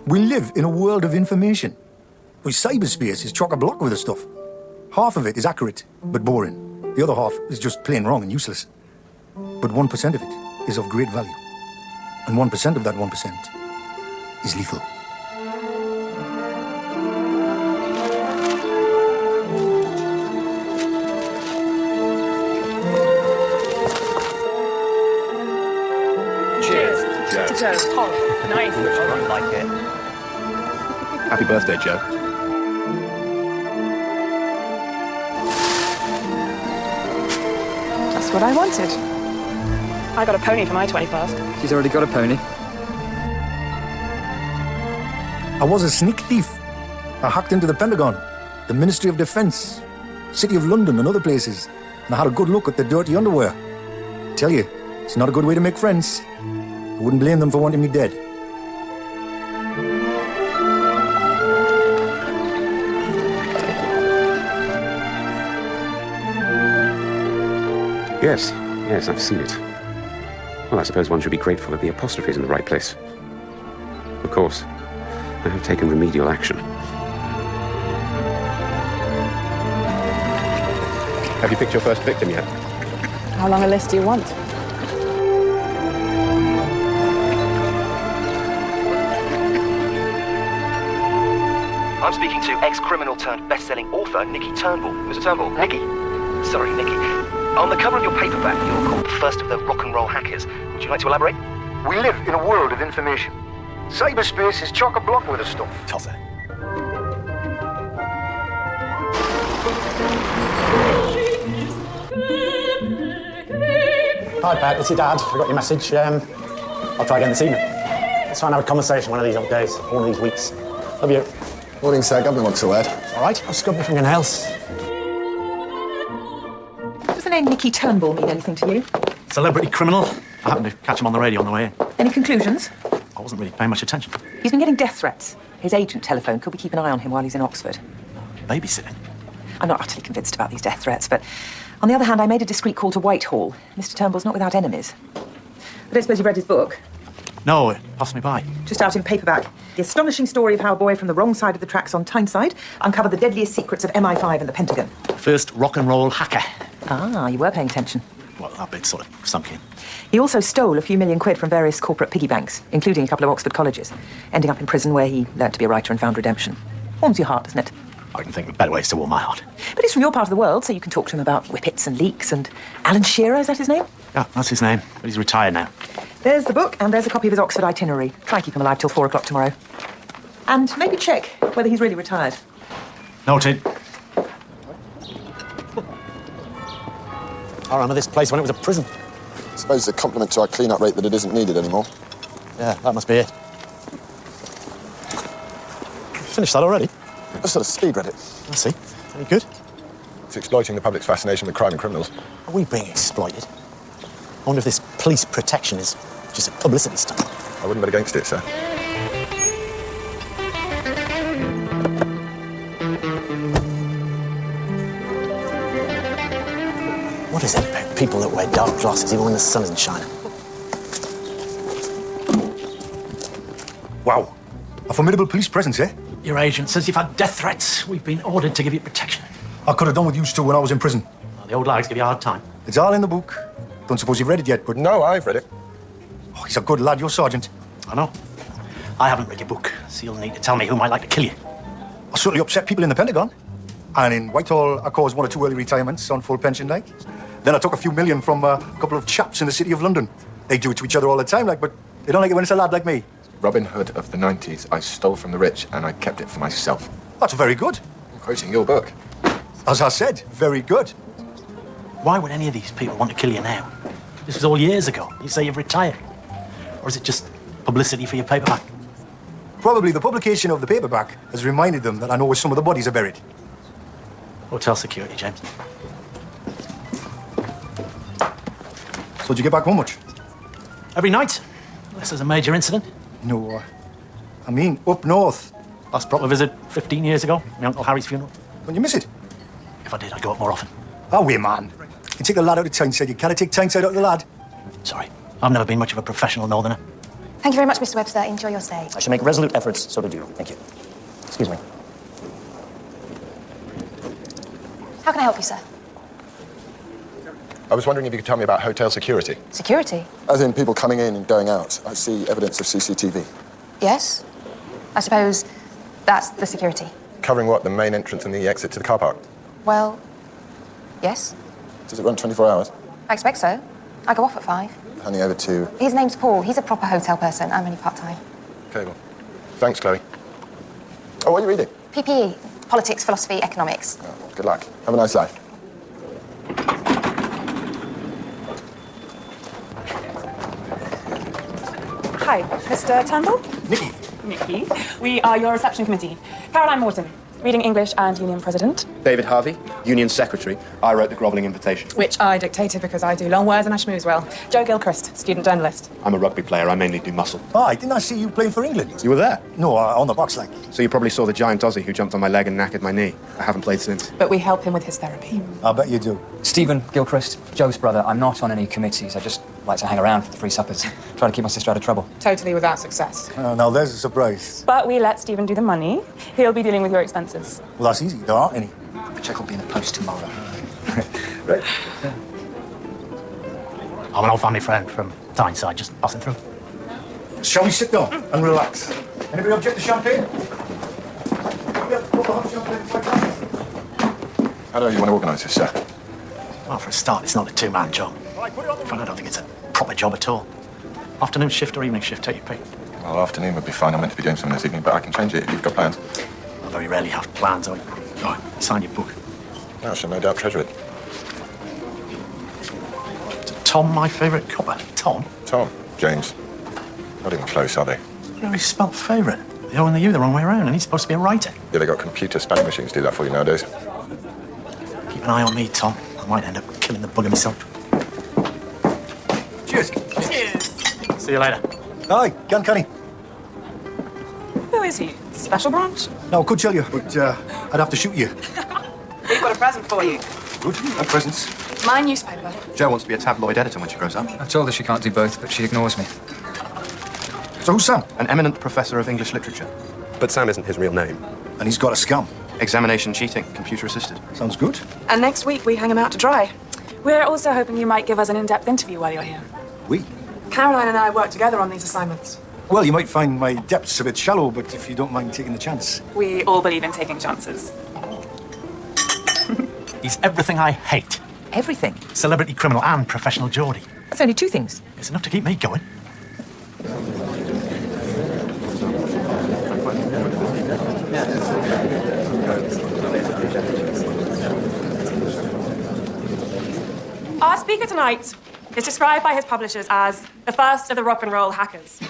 We live in a world of information. Well, cyberspace is chock-a-block with the stuff. Half of it is accurate, but boring. The other half is just plain wrong and useless. But 1% of it is of great value. And 1% of that 1% is lethal. Cheers. To Joe. Oh, nice. I like it. Happy birthday, Joe. That's what I wanted. I got a pony for my 21st. She's already got a pony. I was a sneak thief. I hacked into the Pentagon, the Ministry of Defense, City of London and other places, and I had a good look at the dirty underwear. Tell you, it's not a good way to make friends. I wouldn't blame them for wanting me dead. Yes, I've seen it. Well, I suppose one should be grateful that the apostrophe is in the right place. Of course, I have taken remedial action. Have you picked your first victim yet? How long a list do you want? I'm speaking to ex-criminal turned best-selling author Nicky Turnbull. Mr. Turnbull, Nicky. Sorry, Nicky. On the cover of your paperback, you're called the first of the rock and roll hackers. Would you like to elaborate? We live in a world of information. Cyberspace is chock-a-block with the stuff. Tosser. Hi, Pat. It's your dad. I got your message. I'll try again this evening. Let's try and have a conversation one of these old days, one of these weeks. Love you. Morning, sir. Governor wants a word. All right. I'll scrub me from your nails. Does the name Nicky Turnbull mean anything to you? Celebrity criminal. I happened to catch him on the radio on the way in. Any conclusions? I wasn't really paying much attention. He's been getting death threats. His agent telephoned. Could we keep an eye on him while he's in Oxford? Babysitting. I'm not utterly convinced about these death threats, but on the other hand, I made a discreet call to Whitehall. Mr. Turnbull's not without enemies. I don't suppose you've read his book? No, it passed me by. Just out in paperback. The astonishing story of how a boy from the wrong side of the tracks on Tyneside uncovered the deadliest secrets of MI5 and the Pentagon. First rock and roll hacker. Ah, you were paying attention. Well, that bit sort of sunk in. He also stole a few million quid from various corporate piggy banks, including a couple of Oxford colleges, ending up in prison where he learnt to be a writer and found redemption. Warms your heart, doesn't it? I can think of better ways to warm my heart. But he's from your part of the world, so you can talk to him about whippets and leaks and Alan Shearer, is that his name? Yeah, that's his name. But he's retired now. There's the book, and there's a copy of his Oxford itinerary. Try and keep him alive till 4 o'clock tomorrow. And maybe check whether he's really retired. Noted. I remember this place when it was a prison. I suppose it's a compliment to our clean-up rate that it isn't needed anymore. Yeah, that must be it. Finished that already? I sort of speed read it. I see. Any good? It's exploiting the public's fascination with crime and criminals. Are we being exploited? I wonder if this police protection is just a publicity stunt. I wouldn't bet against it, sir. What is it about people that wear dark glasses even when the sun isn't shining? Wow. A formidable police presence, eh? Your agent says you've had death threats. We've been ordered to give you protection. I could have done with you two when I was in prison. Well, the old lags give you a hard time. It's all in the book. Don't suppose you've read it yet, but... No, I've read it. Oh, he's a good lad, your sergeant. I know. I haven't read your book, so you'll need to tell me who might like to kill you. I certainly upset people in the Pentagon. And in Whitehall, I caused 1 or 2 early retirements on full pension, like. Then I took a few million from a couple of chaps in the City of London. They do it to each other all the time, like, but they don't like it when it's a lad like me. Robin Hood of the 90s. I stole from the rich and I kept it for myself. That's very good. I'm quoting your book. As I said, very good. Why would any of these people want to kill you now? This was all years ago. You say you've retired. Or is it just publicity for your paperback? Probably the publication of the paperback has reminded them that I know where some of the bodies are buried. Hotel security, James. So did you get back home much? Every night, unless there's a major incident. No, I mean up north. Last proper visit 15 years ago, my Uncle Harry's funeral. When you miss it? If I did, I'd go up more often. Oh, wait, man. You take the lad out of Tyneside, you can't take Tyneside out of the lad. Sorry, I've never been much of a professional northerner. Thank you very much, Mr. Webster. Enjoy your stay. I shall make resolute efforts so to do. Thank you. Excuse me. How can I help you, sir? I was wondering if you could tell me about hotel security. Security? As in people coming in and going out. I see evidence of CCTV. Yes. I suppose that's the security. Covering what? The main entrance and the exit to the car park? Well, yes. Does it run 24 hours? I expect so. I go off at 5. Handing over to... His name's Paul. He's a proper hotel person. I'm only part-time. Okay, well. Thanks, Chloe. Oh, what are you reading? PPE. Politics, philosophy, economics. Oh, good luck. Have a nice life. Hi, Mr. Turnbull? Nicky. Nikki. We are your reception committee. Caroline Morton, reading English and Union President. David Harvey, Union Secretary. I wrote the grovelling invitation. Which I dictated because I do long words and I schmooze well. Joe Gilchrist, student journalist. I'm a rugby player. I mainly do muscle. Oh, didn't I see you playing for England? You were there? No, on the box, like. So you probably saw the giant Aussie who jumped on my leg and knackered my knee. I haven't played since. But we help him with his therapy. I bet you do. Stephen Gilchrist, Joe's brother. I'm not on any committees. I just like to hang around for the free suppers. Try to keep my sister out of trouble. Totally without success. Oh, now there's a surprise. But we let Stephen do the money. He'll be dealing with your expenses. Well, that's easy. There aren't any. The cheque will be in the post tomorrow. Right. I'm an old family friend from Tyneside, just passing through. Shall we sit down and relax? Anybody object to champagne? How do you want to organise this, sir? Well, for a start, it's not a two-man job. In fact, I don't think it's a proper job at all. Afternoon shift or evening shift, take your pick. Well, afternoon would be fine. I'm meant to be doing something this evening, but I can change it if you've got plans. I very rarely have plans. Right, sign your book. I shall no doubt treasure it. Is Tom my favourite copper? Tom? Tom, James. Not even close, are they? Yeah, he's spelled favourite. The O and the U the wrong way around, and he's supposed to be a writer. Yeah, they got computer spelling machines do that for you nowadays. Keep an eye on me, Tom. I might end up killing the bugger myself. Cheers. Cheers. See you later. Aye, Canny. Who is he? Special branch? No, I could tell you, but I'd have to shoot you. We've got a present for you. Good. No presents. My newspaper. Jo wants to be a tabloid editor when she grows up. I told her she can't do both, but she ignores me. So who's Sam? An eminent professor of English literature. But Sam isn't his real name. And he's got a scam. Examination cheating, computer assisted. Sounds good. And next week we hang him out to dry. We're also hoping you might give us an in-depth interview while you're here. We? Caroline and I work together on these assignments. Well, you might find my depths a bit shallow, but if you don't mind taking the chance. We all believe in taking chances. He's everything I hate. Everything. Celebrity criminal and professional Geordie. That's only 2 things. It's enough to keep me going. Our speaker tonight is described by his publishers as the first of the rock and roll hackers.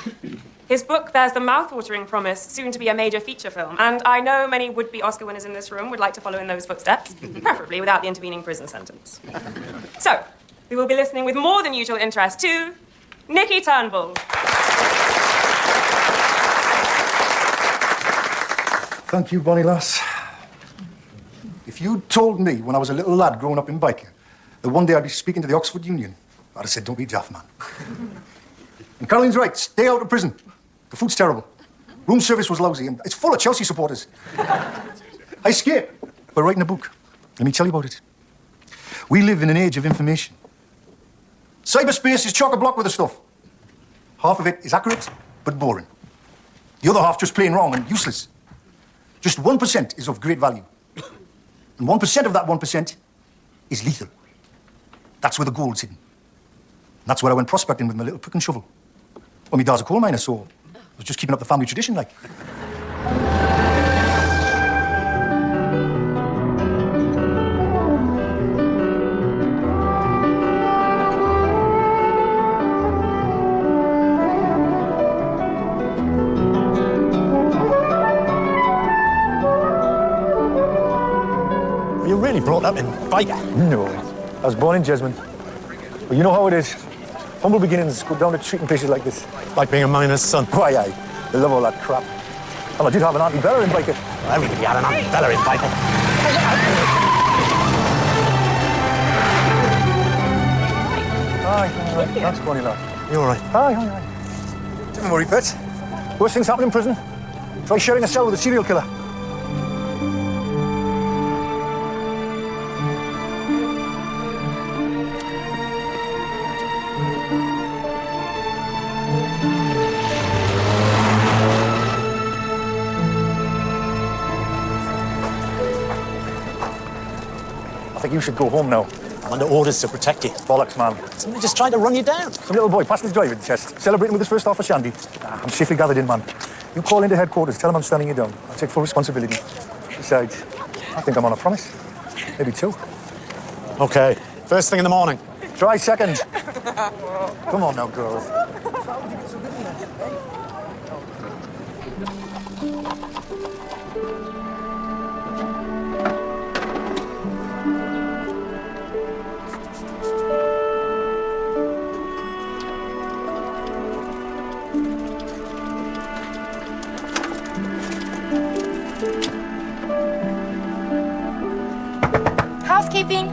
His book bears the mouth-watering promise soon to be a major feature film, and I know many would-be Oscar winners in this room would like to follow in those footsteps, preferably without the intervening prison sentence. So, we will be listening with more than usual interest to Nicky Turnbull. Thank you, Bonnie lass. If you'd told me when I was a little lad growing up in Biker that one day I'd be speaking to the Oxford Union, I'd have said, don't be daft, man. And Caroline's right, stay out of prison. The food's terrible. Room service was lousy, and it's full of Chelsea supporters. I escaped by writing a book. Let me tell you about it. We live in an age of information. Cyberspace is chock-a-block with the stuff. Half of it is accurate, but boring. The other half just plain wrong and useless. Just 1% is of great value. And 1% of that 1% is lethal. That's where the gold's hidden. And that's where I went prospecting with my little pick and shovel. Well, my dad's a coal miner, so I was just keeping up the family tradition, like. You really brought up in Biker? No. I was born in Jesmond. But you know how it is. Humble beginnings go down to treating places like this. Like being a miner's son. Why, aye. They love all that crap. Well, I did have an Auntie Bella in Biker. Well, everybody had an Aunt Bella in Biker. Aye, aye. Thanks, Bonnie, lad. You all right? Aye, aye, aye. Don't worry, pet. Worst things happen in prison. Try sharing a cell with a serial killer. I think you should go home now. I'm under orders to protect you. Bollocks, man. Somebody just tried to run you down. Some little boy passed his driving test, celebrating with his first half of shandy. I'm safely gathered in, man. You call into headquarters, tell them I'm standing you down. I'll take full responsibility. Besides, I think I'm on a promise. Maybe 2. Okay. First thing in the morning. Try second. Come on now, girls. Housekeeping.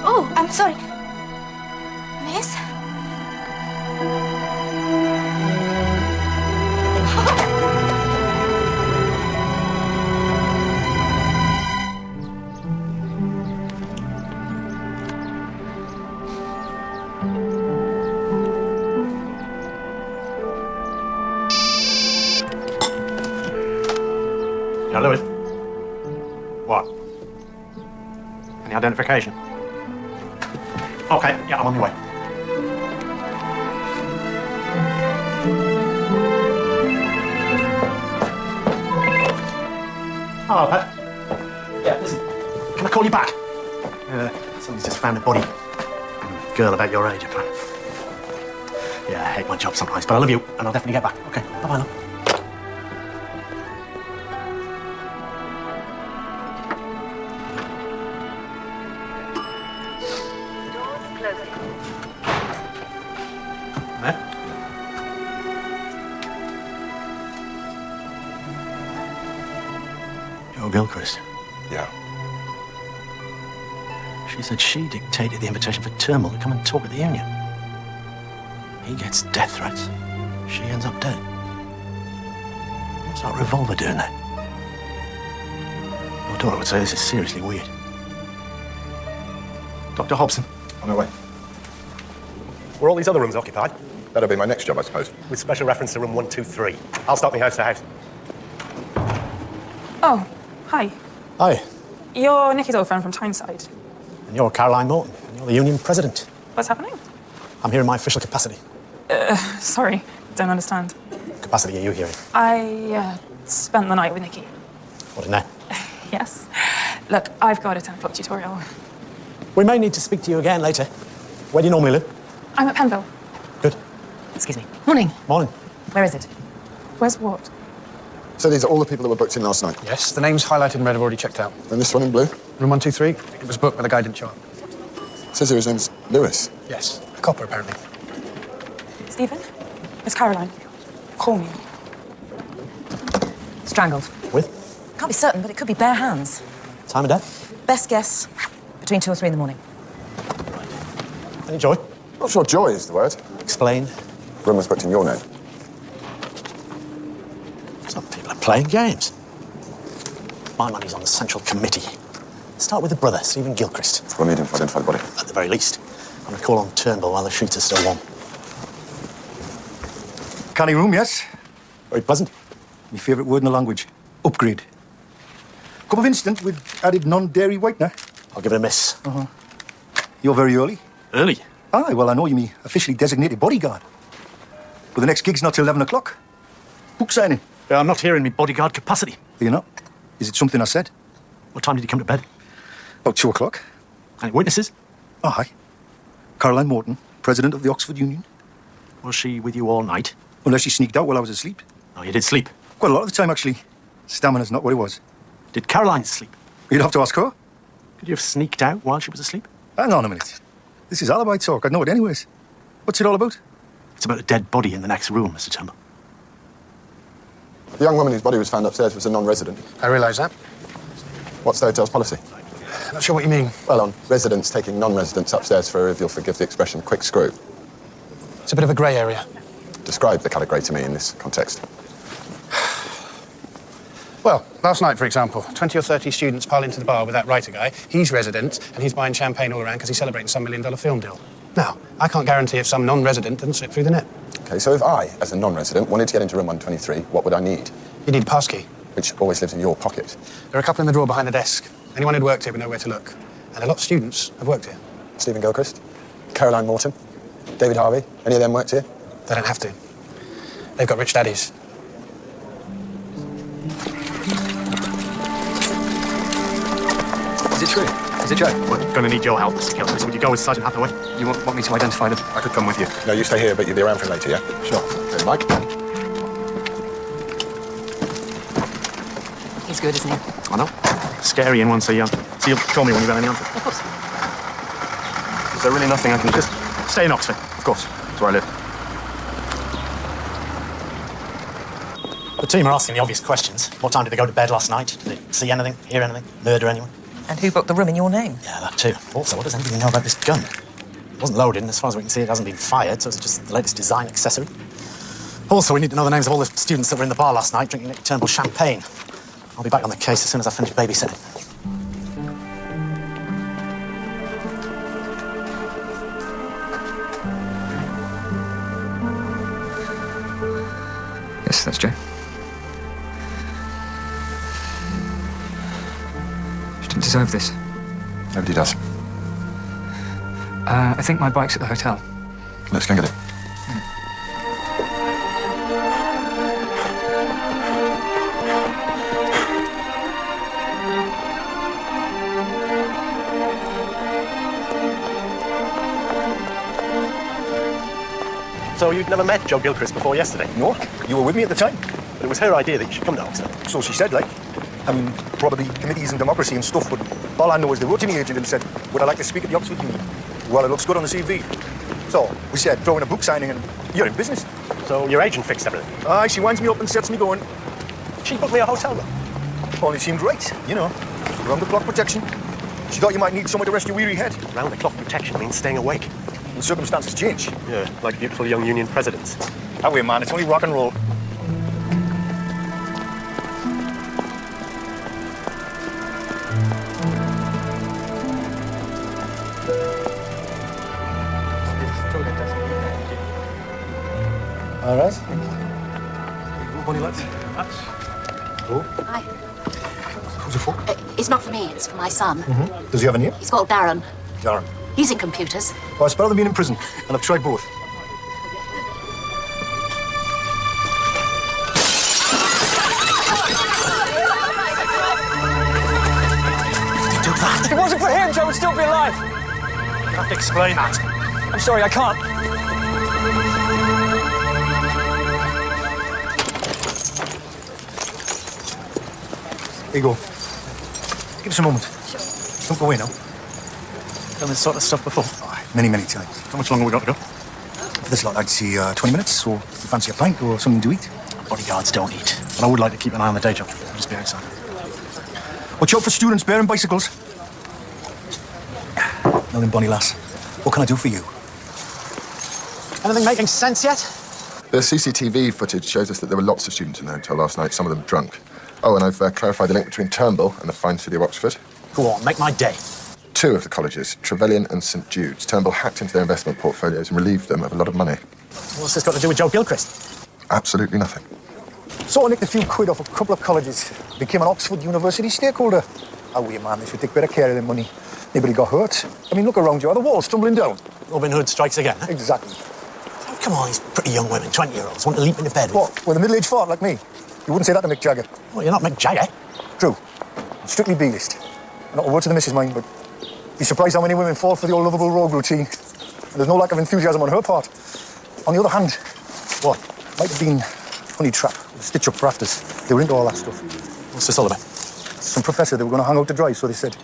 Oh, I'm sorry. Miss? Now, Louis. What? Any identification? Okay, yeah, I'm on my way. Hello, Pat. Yeah, listen. Can I call you back? Somebody's just found a body. Girl about your age, apparently. Yeah, I hate my job sometimes, but I love you, and I'll definitely get back. Okay, bye-bye, love. Gilchrist. Yeah. She said she dictated the invitation for Turnbull to come and talk at the union. He gets death threats. She ends up dead. What's that revolver doing there? My daughter would say this is seriously weird. Dr. Hobson. On our way. Were all these other rooms occupied? That'll be my next job, I suppose. With special reference to room 123. I'll stop me house to house. Oh, hi. Hi, You're Nicky's old friend from Tyneside. and you're Caroline Morton, and you're the union president. What's happening? I'm here in my official capacity. Sorry, don't understand. What capacity are you here in? I spent the night with Nicky. What in there? Yes. Look, I've got a 10 o'clock tutorial. We may need to speak to you again later. Where do you normally live? I'm at Penville. Good. Excuse me. Morning. Morning. Where is it? Where's what? So these are all the people that were booked in last night. Yes, the names highlighted in red have already checked out. And this one in blue? Room 123, it was booked, but the guy didn't show up. Says here his name's Lewis. Yes, a copper apparently. Stephen? It's Caroline. Call me. Strangled. With? Can't be certain, but it could be bare hands. Time of death? Best guess, between 2 or 3 in the morning. Any joy? Not sure joy is the word. Explain. Room was booked in your name. Some people are playing games. My money's on the central committee. Start with the brother, Stephen Gilchrist. We'll need him to identify the body. At the very least. I'm going to call on Turnbull while the sheets are still warm. Canny room, yes? Very pleasant. My favourite word in the language. Upgrade. Cup of instant with added non-dairy whitener. I'll give it a miss. You're very early. Early? Aye, well, I know you're me officially designated bodyguard. But the next gig's not till 11 o'clock. Book signing. I'm not here in my bodyguard capacity. Are you not? Is it something I said? What time did you come to bed? About 2 o'clock. Any witnesses? Aye. Caroline Morton, president of the Oxford Union. Was she with you all night? Unless she sneaked out while I was asleep. Oh, you did sleep. Quite a lot of the time, actually. Stamina's not what it was. Did Caroline sleep? You'd have to ask her. Could you have sneaked out while she was asleep? Hang on a minute. This is alibi talk. I'd know it anyways. What's it all about? It's about a dead body in the next room, Mr. Turnbull. The young woman whose body was found upstairs was a non-resident. I realise that. What's the hotel's policy? Not sure what you mean. Well, on residents taking non-residents upstairs for, if you'll forgive the expression, quick screw. It's a bit of a grey area. Describe the colour grey to me in this context. Well, last night, for example, 20 or 30 students pile into the bar with that writer guy. He's resident, and he's buying champagne all around because he's celebrating some $1 million film deal. Now, I can't guarantee if some non-resident doesn't slip through the net. OK, so if I, as a non-resident, wanted to get into room 123, what would I need? You need a passkey. Which always lives in your pocket. There are a couple in the drawer behind the desk. Anyone who'd worked here would know where to look. And a lot of students have worked here. Stephen Gilchrist, Caroline Morton, David Harvey, any of them worked here? They don't have to. They've got rich daddies. Is it true? Is it Joe? We're going to need your help, Mr. Gilchrist. Would you go with Sergeant Hathaway? You want me to identify them? I could come with you. No, you stay here, but you'll be around for later, yeah? Sure. Okay, Mike? He's good, isn't he? I know. Scary in one so young. So you'll call me when you've got any answers? Of course. Is there really nothing I can Just stay in Oxford, of course. That's where I live. The team are asking the obvious questions. What time did they go to bed last night? Did they see anything, hear anything, murder anyone? And who booked the room in your name? Yeah, that too. Also, what does anybody know about this gun? It wasn't loaded, and as far as we can see, it hasn't been fired, so it's just the latest design accessory. Also, we need to know the names of all the students that were in the bar last night drinking Nicky Turnbull champagne. I'll be back on the case as soon as I finish babysitting. Yes, that's Joe. She didn't deserve this. Nobody does. I think my bike's at the hotel. Let's go and get it. So you'd never met Jo Gilchrist before yesterday? No, you were with me at the time. But it was her idea that you should come to Oxford. So she said, like. I mean, probably committees and democracy and stuff, but all I know is they wrote to me agent and said, would I like to speak at the Oxford Union? Well, it looks good on the CV. So we said, throw in a book signing and you're in business. So your agent fixed everything? Aye, she winds me up and sets me going. She booked me a hotel room? Only seemed right, you know. Round-the-clock protection. She thought you might need somewhere to rest your weary head. Round-the-clock protection means staying awake. The circumstances change. Yeah, like beautiful young Union presidents. That way, man, it's only rock and roll. All right. Honey, lads. Oh. Hi. Who's it for? It's not for me, it's for my son. Mm-hmm. Does he have a name? He's called Darren. Darren. He's in computers. Well, it's better than being in prison, and I've tried both. Do that? If it wasn't for him, Joe would still be alive. You have to explain that. I'm sorry, I can't. Here you go. Give us a moment. Don't go away now. Done this sort of stuff before? Oh, many, many times. How much longer we got to go? For this lot, I'd say 20 minutes, so if you fancy a pint or something to eat. Bodyguards don't eat. But I would like to keep an eye on the day job. I'll just be outside. Watch out for students bearing bicycles. Now then, Bonnie lass, what can I do for you? Anything making sense yet? The CCTV footage shows us that there were lots of students in the hotel last night, some of them drunk. Oh, and I've clarified the link between Turnbull and the fine city of Oxford. Go on, make my day. Two of the colleges, Trevelyan and St Jude's, Turnbull hacked into their investment portfolios and relieved them of a lot of money. What's this got to do with Jo Gilchrist? Absolutely nothing. So I nicked a few quid off a couple of colleges. Became an Oxford University stakeholder. Oh, you man, they should take better care of their money. Nobody got hurt. I mean, look around you. Are the walls tumbling down? Robin Hood strikes again, huh? Exactly. Oh, come on, these pretty young women, 20-year-olds, want to leap into bed with. What, with a middle-aged fart like me? You wouldn't say that to Mick Jagger. Well, you're not Mick Jagger. True. I'm strictly B-list. Not a word to the missus, mind, but be surprised how many women fall for the old lovable rogue routine. And there's no lack of enthusiasm on her part. On the other hand, What? might have been honey trap, stitch-up rafters. They were into all that stuff. What's this all about? Some professor, they were going to hang out to dry, so they said.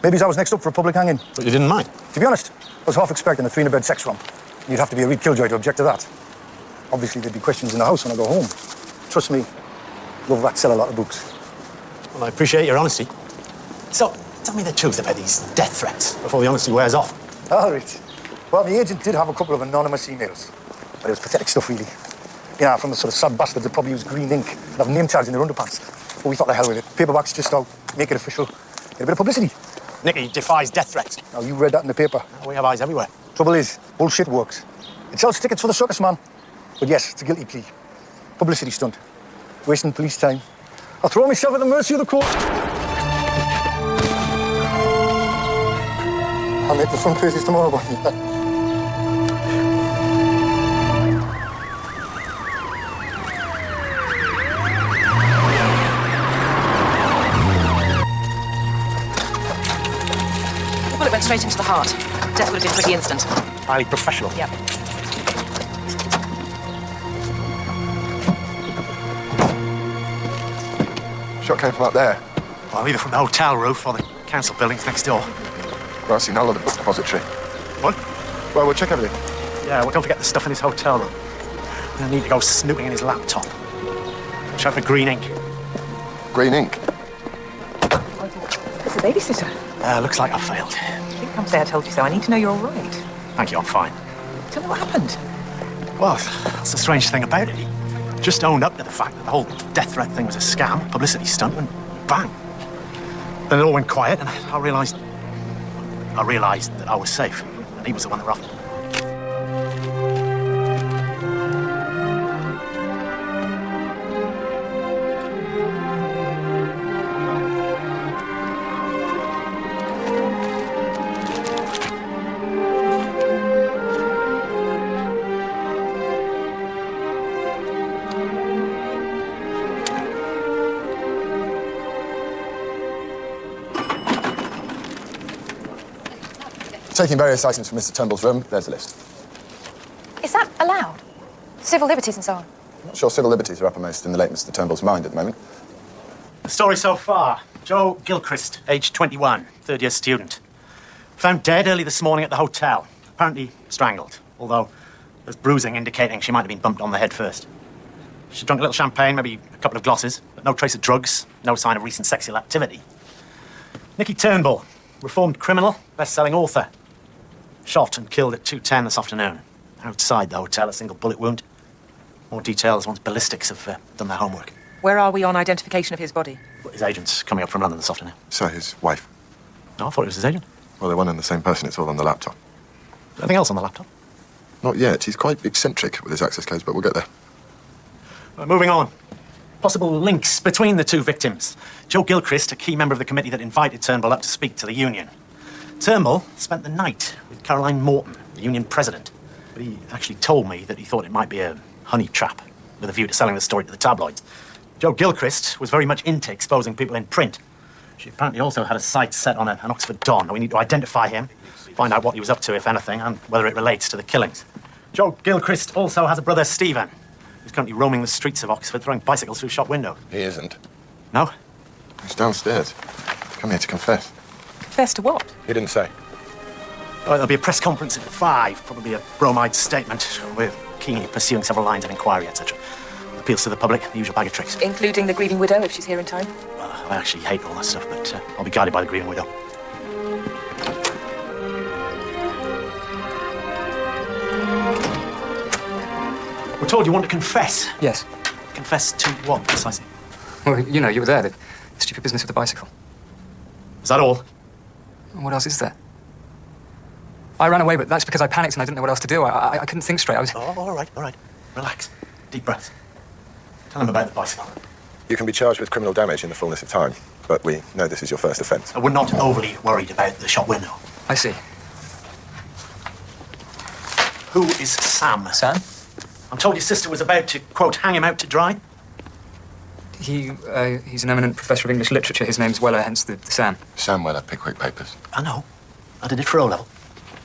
Maybe I was next up for a public hanging. But you didn't mind? To be honest, I was half expecting a 3-in-a-bed sex romp. You'd have to be a real killjoy to object to that. Obviously, there'd be questions in the house when I go home. Trust me, love that, sell a lot of books. Well, I appreciate your honesty. So, Tell me the truth about these death threats before the honesty wears off. All right. Well, the agent did have a couple of anonymous emails, but it was pathetic stuff, really. You know, from the sort of sad bastards that probably use green ink and have name tags in their underpants. But we thought the hell with it. Paperbacks just out, make it official, get a bit of publicity. Nicky defies death threats. Now, you read that in the paper. We have eyes everywhere. Trouble is, bullshit works. It sells tickets for the circus, man. But yes, it's a guilty plea. Publicity stunt. Wasting police time. I'll throw myself at the mercy of the court. I'll make the front pages tomorrow, but The bullet went straight into the heart. Death would have been pretty instant. Highly professional. Yep. Shot came from up there. Well, either from the hotel roof or the council buildings next door. Well, I've seen all of the book depository. What? Well, we'll check everything. Yeah, well, don't forget the stuff in his hotel room. We're gonna need to go snooping in his laptop. Watch out for green ink. Green ink. It's a babysitter. Looks like I failed. Please come say I told you so. I need to know you're all right. Thank you, I'm fine. Tell me what happened. Well, that's the strange thing about it. He just owned up to the fact that the whole death threat thing was a scam, publicity stunt, and bang. Then it all went quiet, and I realised that I was safe, and he was the one that roughed me. Taking various items from Mr. Turnbull's room, there's a list. Is that allowed? Civil liberties and so on? I'm not sure civil liberties are uppermost in the late Mr. Turnbull's mind at the moment. The story so far. Joe Gilchrist, age 21, third-year student. Found dead early this morning at the hotel. Apparently strangled, although there's bruising indicating she might have been bumped on the head first. She drank a little champagne, maybe a couple of glasses, but no trace of drugs, no sign of recent sexual activity. Nicky Turnbull, reformed criminal, best-selling author. Shot and killed at 2:10 this afternoon. Outside the hotel, a single bullet wound. More details once ballistics have done their homework. Where are we on identification of his body? His agent's coming up from London this afternoon. So, his wife. No, I thought it was his agent. Well, they're one and the same person. It's all on the laptop. Anything else on the laptop? Not yet. He's quite eccentric with his access codes, but we'll get there. Moving on. Possible links between the two victims. Joe Gilchrist, a key member of the committee that invited Turnbull up to speak to the union. Turnbull spent the night with Caroline Morton, the union president. But he actually told me that he thought it might be a honey trap with a view to selling the story to the tabloids. Joe Gilchrist was very much into exposing people in print. She apparently also had a sight set on an Oxford Don. We need to identify him, find out what he was up to, if anything, and whether it relates to the killings. Joe Gilchrist also has a brother, Stephen, who's currently roaming the streets of Oxford, throwing bicycles through shop windows. He isn't. No? He's downstairs. Come here to confess. Confess to what? He didn't say. Oh, there'll be a press conference at 5, probably a bromide statement. We're keenly pursuing several lines of inquiry, etc. Appeals to the public, the usual bag of tricks. Including the grieving widow, if she's here in time? I actually hate all that stuff, but I'll be guided by the grieving widow. We're told you want to confess. Yes. Confess to what, precisely? Well, you know, you were there, the stupid business with the bicycle. Is that all? What else is there? I ran away, but that's because I panicked and I didn't know what else to do. I couldn't think straight. I was... Oh, all right. Relax. Deep breath. Tell him about the bicycle. You can be charged with criminal damage in the fullness of time, but we know this is your first offence. We're not overly worried about the shop window. I see. Who is Sam? Sam? I'm told your sister was about to, quote, hang him out to dry. He's an eminent professor of English literature. His name's Weller, hence the Sam. Sam Weller, Pickwick Papers. I know. I did it for O-level,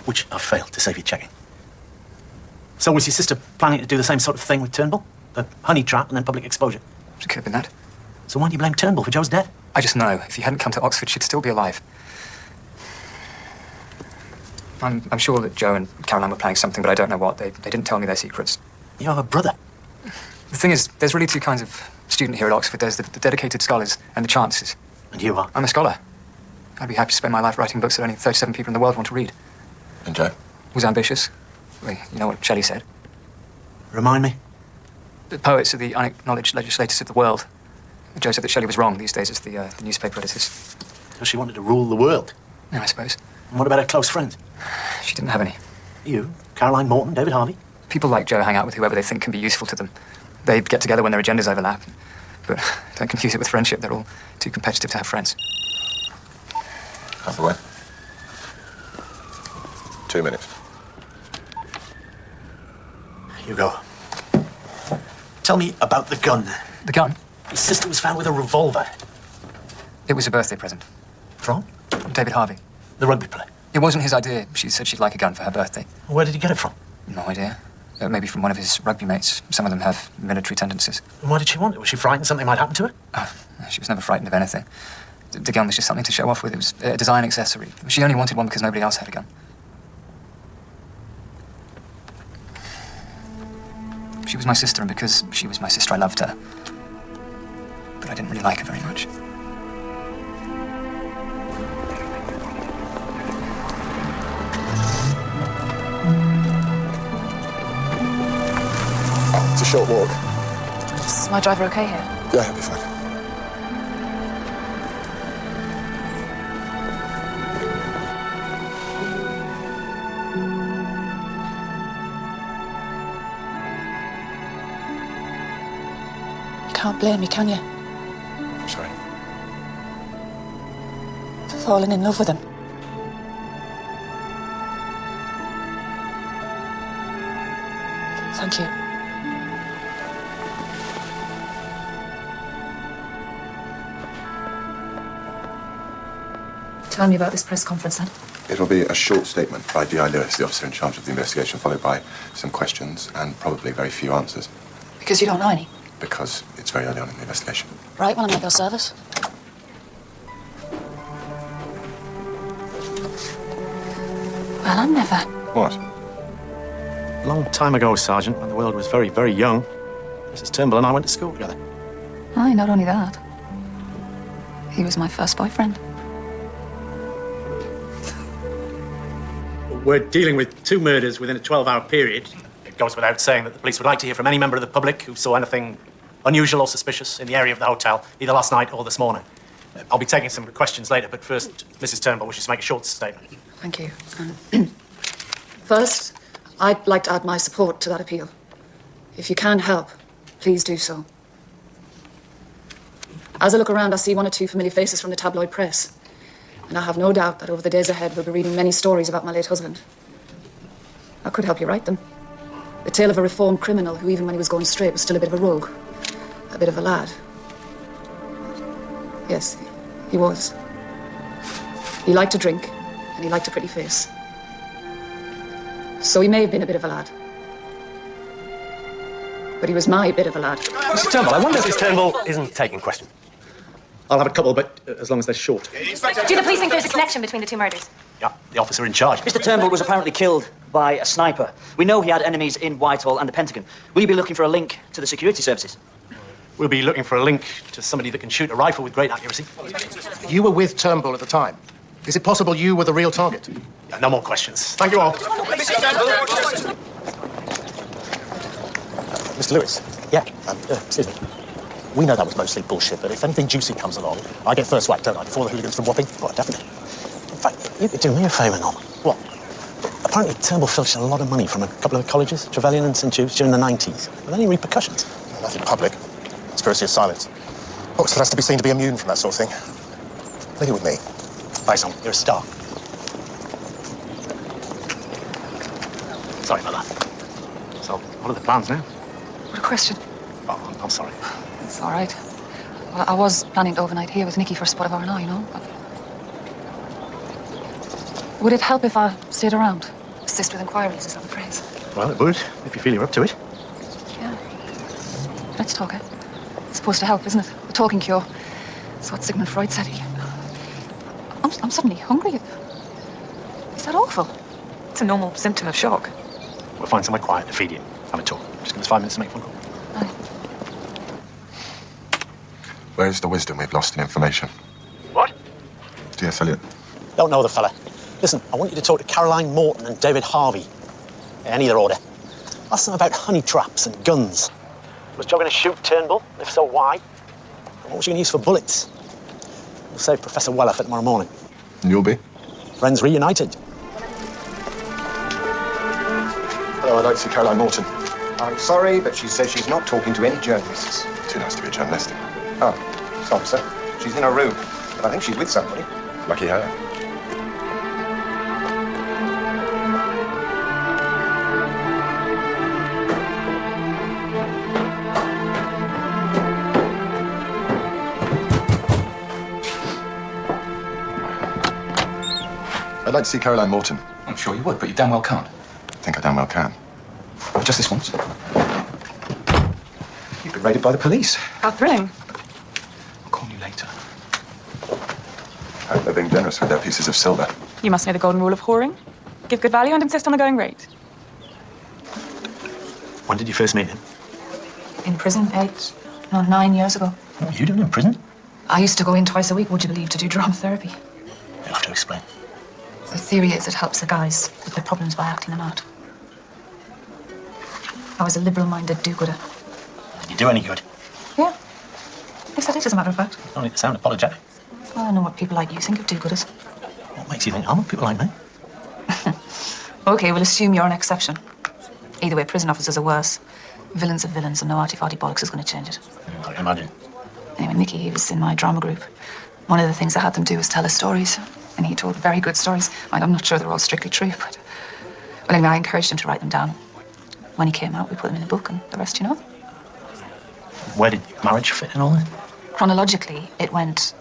which I failed, to save you checking. So was your sister planning to do the same sort of thing with Turnbull? The honey trap and then public exposure? It could have been that. So why do you blame Turnbull for Joe's death? I just know. If he hadn't come to Oxford, she'd still be alive. I'm sure that Joe and Caroline were planning something, but I don't know what. They didn't tell me their secrets. You have a brother. The thing is, there's really two kinds of student here at Oxford. There's the dedicated scholars and the chances. And you are? I'm a scholar. I'd be happy to spend my life writing books that only 37 people in the world want to read. And Joe? Was ambitious. Well, you know what Shelley said. Remind me? The poets are the unacknowledged legislators of the world. Joe said that Shelley was wrong. These days it's the newspaper editors. So she wanted to rule the world? Yeah, I suppose. And what about her close friends? She didn't have any. You, Caroline Morton, David Harvey? People like Joe hang out with whoever they think can be useful to them. They get together when their agendas overlap. But don't confuse it with friendship. They're all too competitive to have friends. Half the way. 2 minutes. Hugo, tell me about the gun. The gun? His sister was found with a revolver. It was a birthday present. From? David Harvey. The rugby player. It wasn't his idea. She said she'd like a gun for her birthday. Where did he get it from? No idea. Maybe from one of his rugby mates. Some of them have military tendencies. And why did she want it? Was she frightened something might happen to her? Oh, she was never frightened of anything. The gun was just something to show off with. It was a design accessory. She only wanted one because nobody else had a gun. She was my sister, and because she was my sister, I loved her. But I didn't really like her very much. It's a short walk. Is my driver okay here? Yeah, he'll be fine. You can't blame me, can you? I'm sorry. For falling in love with him. Thank you. Tell me about this press conference, then. It'll be a short statement by D.I. Lewis, the officer in charge of the investigation, followed by some questions and probably very few answers. Because you don't know any? Because it's very early on in the investigation. Right, when I'm at your service. Well, I'm never. What? A long time ago, Sergeant, when the world was very, very young, Mrs. Turnbull and I went to school together. Aye, not only that. He was my first boyfriend. We're dealing with 2 murders within a 12-hour period. It goes without saying that the police would like to hear from any member of the public who saw anything unusual or suspicious in the area of the hotel, either last night or this morning. I'll be taking some questions later, but first, Mrs. Turnbull wishes to make a short statement. Thank you. First, I'd like to add my support to that appeal. If you can help, please do so. As I look around, I see 1 or 2 familiar faces from the tabloid press. And I have no doubt that over the days ahead, we'll be reading many stories about my late husband. I could help you write them. The tale of a reformed criminal who, even when he was going straight, was still a bit of a rogue. A bit of a lad. Yes, he was. He liked to drink, and he liked a pretty face. So he may have been a bit of a lad. But he was my bit of a lad. Mrs. Turnbull, I wonder if Mrs. Turnbull isn't taking questions. I'll have a couple, but as long as they're short. Do the police think there's a connection between the 2 murders? Yeah, the officer in charge. Mr. Turnbull was apparently killed by a sniper. We know he had enemies in Whitehall and the Pentagon. Will you be looking for a link to the security services? We'll be looking for a link to somebody that can shoot a rifle with great accuracy. You were with Turnbull at the time. Is it possible you were the real target? Yeah, no more questions. Thank you all. Mr. Lewis? Yeah? Excuse me. We know that was mostly bullshit, but if anything juicy comes along, I get first whack, don't I, before the hooligans from Wapping? Oh, definitely. In fact, you could do me a favour, Norman. What? Apparently, Turnbull filched a lot of money from a couple of colleges, Trevelyan and St. Jude's, during the 90s. Were there any repercussions? Nothing public. Conspiracy of silence. Oxford has to be seen to be immune from that sort of thing. Leave it with me. Right, son, you're a star. Sorry about that. So, what are the plans now? What a question. Oh, I'm sorry. It's all right. Well, I was planning to overnight here with Nikki for a spot of R&R, you know. But would it help if I stayed around? Assist with inquiries, is that the phrase? Well, it would, if you feel you're up to it. Yeah. Let's talk, eh? It's supposed to help, isn't it? The talking cure. That's what Sigmund Freud said. I'm suddenly hungry. Is that awful? It's a normal symptom of shock. We'll find somewhere quiet to feed you. Have a talk. Just give us 5 minutes to make a phone call. Where's the wisdom we've lost in information? What? T.S. Eliot. Don't know the fella. Listen, I want you to talk to Caroline Morton and David Harvey. In either order. Ask them about honey traps and guns. Was Joe going to shoot Turnbull? If so, why? And what was you going to use for bullets? We'll save Professor Weller for tomorrow morning. And you'll be? Friends reunited. Hello, I'd like to see Caroline Morton. I'm sorry, but she says she's not talking to any journalists. Too nice to be a journalist. Oh, sorry, sir. She's in her room, but I think she's with somebody. Lucky her. I'd like to see Caroline Morton. I'm sure you would, but you damn well can't. I think I damn well can. Just this once. You've been raided by the police. How thrilling. I'll call you later. I hope they're being generous with their pieces of silver. You must know the golden rule of whoring. Give good value and insist on the going rate. When did you first meet him? In prison 9 years ago. What were you doing in prison? I used to go in twice a week, would you believe, to do drama therapy. You'll have to explain. The theory is it helps the guys with their problems by acting them out. I was a liberal-minded do-gooder. Did you do any good? Yeah. Yes, I did, as a matter of fact. You don't need to sound apologetic. Well, I know what people like you think of do-gooders. What makes you think I'm people like me? OK, we'll assume you're an exception. Either way, prison officers are worse. Villains are villains, and no arty-farty bollocks is going to change it. I can imagine. Anyway, Nicky, he was in my drama group. One of the things I had them do was tell us stories. And he told very good stories. I'm not sure they're all strictly true, but... Well, anyway, I encouraged him to write them down. When he came out, we put them in a book, and the rest you know. Where did marriage fit in all this? Chronologically, it went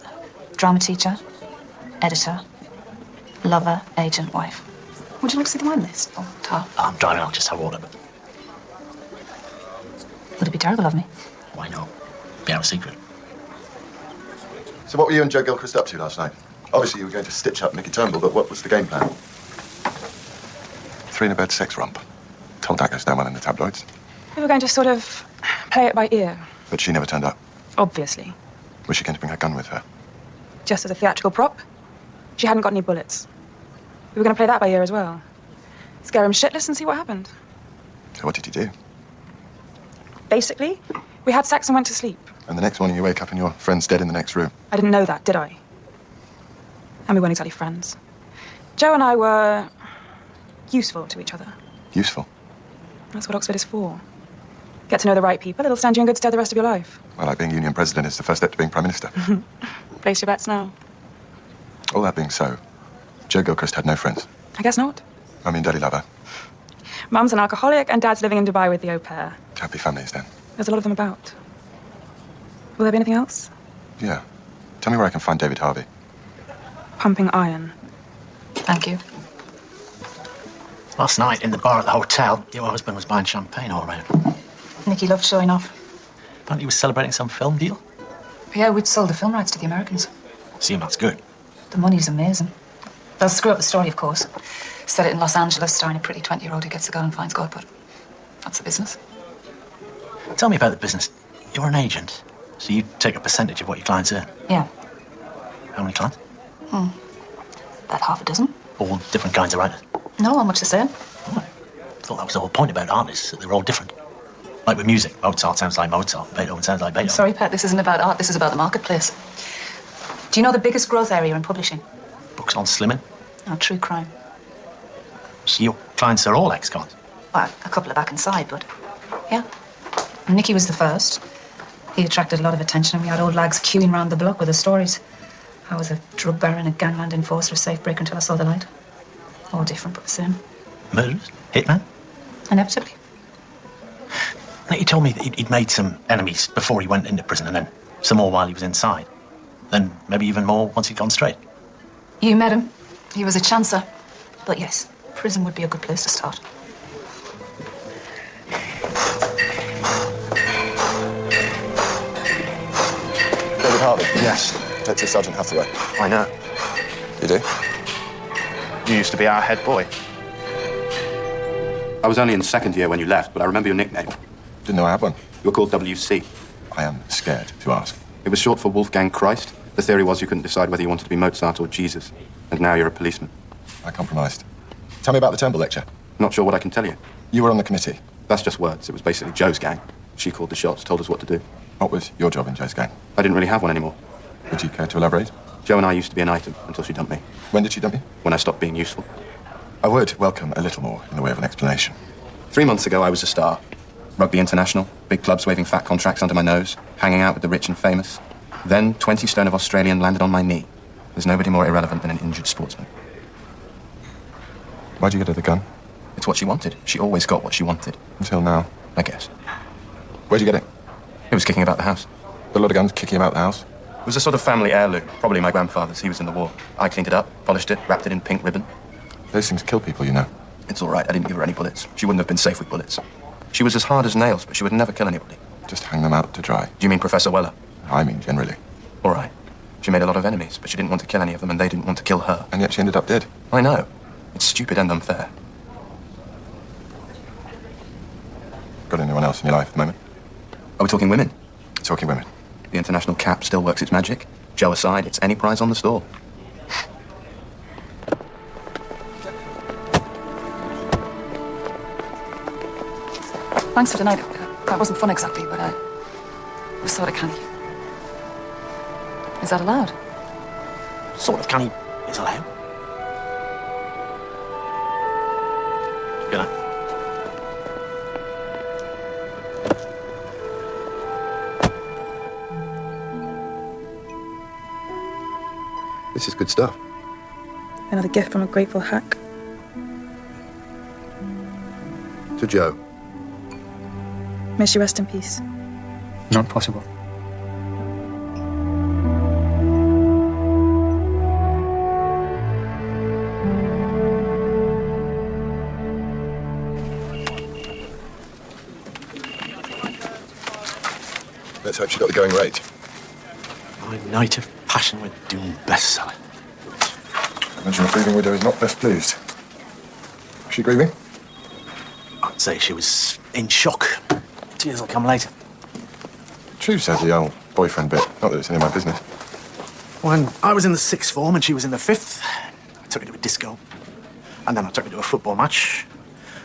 drama teacher, editor, lover, agent, wife. Would you like to see the wine list? Oh, tar. I'm driving, I'll just have water, but... Would it be terrible of me? Why not? Be our secret. So what were you and Joe Gilchrist up to last night? Obviously you were going to stitch up Nicky Turnbull, but what was the game plan? 3-in-a-bed sex romp. Told that goes down well in the tabloids. We were going to sort of play it by ear. But she never turned up. Obviously. Was she going to bring her gun with her? Just as a theatrical prop. She hadn't got any bullets. We were going to play that by ear as well. Scare him shitless and see what happened. So what did you do? Basically, we had sex and went to sleep. And the next morning you wake up and your friend's dead in the next room. I didn't know that, did I? And we weren't exactly friends. Joe and I were useful to each other. Useful? That's what XviD is for. Get to know the right people, it'll stand you in good stead the rest of your life. Well, like being union president is the first step to being prime minister. Place your bets now. All that being so, Joe Gilchrist had no friends. I guess not. Mummy and Daddy love her. Mum's an alcoholic and Dad's living in Dubai with the au pair. Happy families then. There's a lot of them about. Will there be anything else? Yeah. Tell me where I can find David Harvey. Pumping iron. Thank you. Last night in the bar at the hotel, your husband was buying champagne all around. Nicky loved showing off. Apparently he was celebrating some film deal. Yeah, we'd sold the film rights to the Americans. Assume that's good. The money's amazing. They'll screw up the story, of course. Set it in Los Angeles, starring a pretty 20-year-old who gets a gun and finds God, but that's the business. Tell me about the business. You're an agent, so you take a percentage of what your clients earn. Yeah. How many clients? About half a dozen. All different kinds of writers. No, how much the same? I thought that was the whole point about artists, that they were all different. Like with music, Mozart sounds like Mozart, Beethoven sounds like Beethoven. Sorry, Pat, this isn't about art, this is about the marketplace. Do you know the biggest growth area in publishing? Books on slimming. Oh, true crime. So your clients are all ex-cons? Well, a couple are back inside, but yeah. Nicky was the first. He attracted a lot of attention, and we had old lags queuing round the block with the stories. I was a drug baron, a gangland enforcer, a safe breaker until I saw the light. All different, but the same. Murderers? Hitman? Inevitably. Now, you told me that he'd made some enemies before he went into prison, and then some more while he was inside. Then maybe even more once he'd gone straight. You met him. He was a chancer. But yes, prison would be a good place to start. David Harvey? Yes. That's your Sergeant Hathaway. I know. You do? You used to be our head boy. I was only in second year when you left, but I remember your nickname. Didn't know I had one. You were called WC. I am scared to ask. It was short for Wolfgang Christ. The theory was you couldn't decide whether you wanted to be Mozart or Jesus, and now you're a policeman. I compromised. Tell me about the Turnbull lecture. Not sure what I can tell you. You were on the committee. That's just words. It was basically Joe's gang. She called the shots, told us what to do. What was your job in Joe's gang? I didn't really have one anymore. Would you care to elaborate? Joe and I used to be an item until she dumped me. When did she dump you? When I stopped being useful. I would welcome a little more in the way of an explanation. 3 months ago, I was a star. Rugby international, big clubs waving fat contracts under my nose, hanging out with the rich and famous. Then 20 stone of Australian landed on my knee. There's nobody more irrelevant than an injured sportsman. Why'd you get her the gun? It's what she wanted. She always got what she wanted. Until now. I guess. Where'd you get it? It was kicking about the house. A lot of guns kicking about the house? It was a sort of family heirloom. Probably my grandfather's. He was in the war. I cleaned it up, polished it, wrapped it in pink ribbon. Those things kill people, you know. It's all right. I didn't give her any bullets. She wouldn't have been safe with bullets. She was as hard as nails, but she would never kill anybody. Just hang them out to dry. Do you mean Professor Weller? I mean generally. All right. She made a lot of enemies, but she didn't want to kill any of them, and they didn't want to kill her. And yet she ended up dead. I know. It's stupid and unfair. Got anyone else in your life at the moment? Are we talking women? Talking women. The international cap still works its magic. Joe aside, it's any prize on the stall. Thanks for tonight. That wasn't fun exactly, but it was sort of canny. Is that allowed? Sort of canny is allowed. Good night. This is good stuff. Another gift from a grateful hack. To Joe. May she rest in peace. Not possible. Let's hope she got the going rate. My Night of Passion with Doom bestseller. I imagine a grieving widow is not best pleased. Was she grieving? I'd say she was in shock. Tears will come later. True, says the old boyfriend bit. Not that it's any of my business. When I was in the 6th form and she was in the 5th, I took her to a disco. And then I took her to a football match.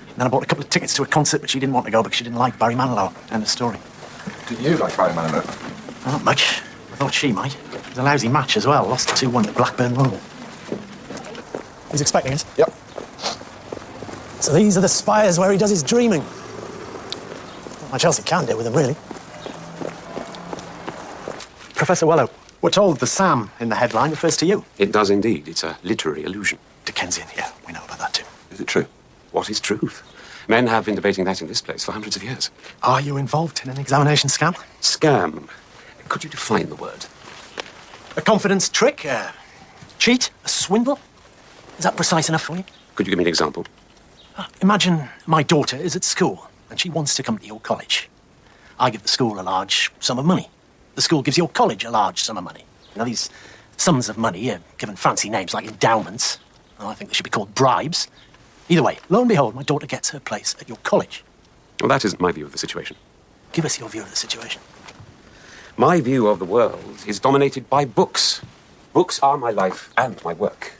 And then I bought a couple of tickets to a concert, but she didn't want to go because she didn't like Barry Manilow. End of story. Did you like Barry Manilow? Not much. I thought she might. It was a lousy match as well. Lost 2-1 to Blackburn Rovers. He's expecting us. Yep. So these are the spires where he does his dreaming. Not much else he can do with them, really. Professor Wellow, we're told the Sam in the headline refers to you. It does indeed. It's a literary allusion. Dickensian, yeah. We know about that too. Is it true? What is truth? Men have been debating that in this place for hundreds of years. Are you involved in an examination scam? Scam. Could you define the word? A confidence trick? A cheat? A swindle? Is that precise enough for you? Could you give me an example? Imagine my daughter is at school and she wants to come to your college. I give the school a large sum of money. The school gives your college a large sum of money. Now, these sums of money are given fancy names like endowments. Well, I think they should be called bribes. Either way, lo and behold, my daughter gets her place at your college. Well, that isn't my view of the situation. Give us your view of the situation. My view of the world is dominated by books. Books are my life and my work.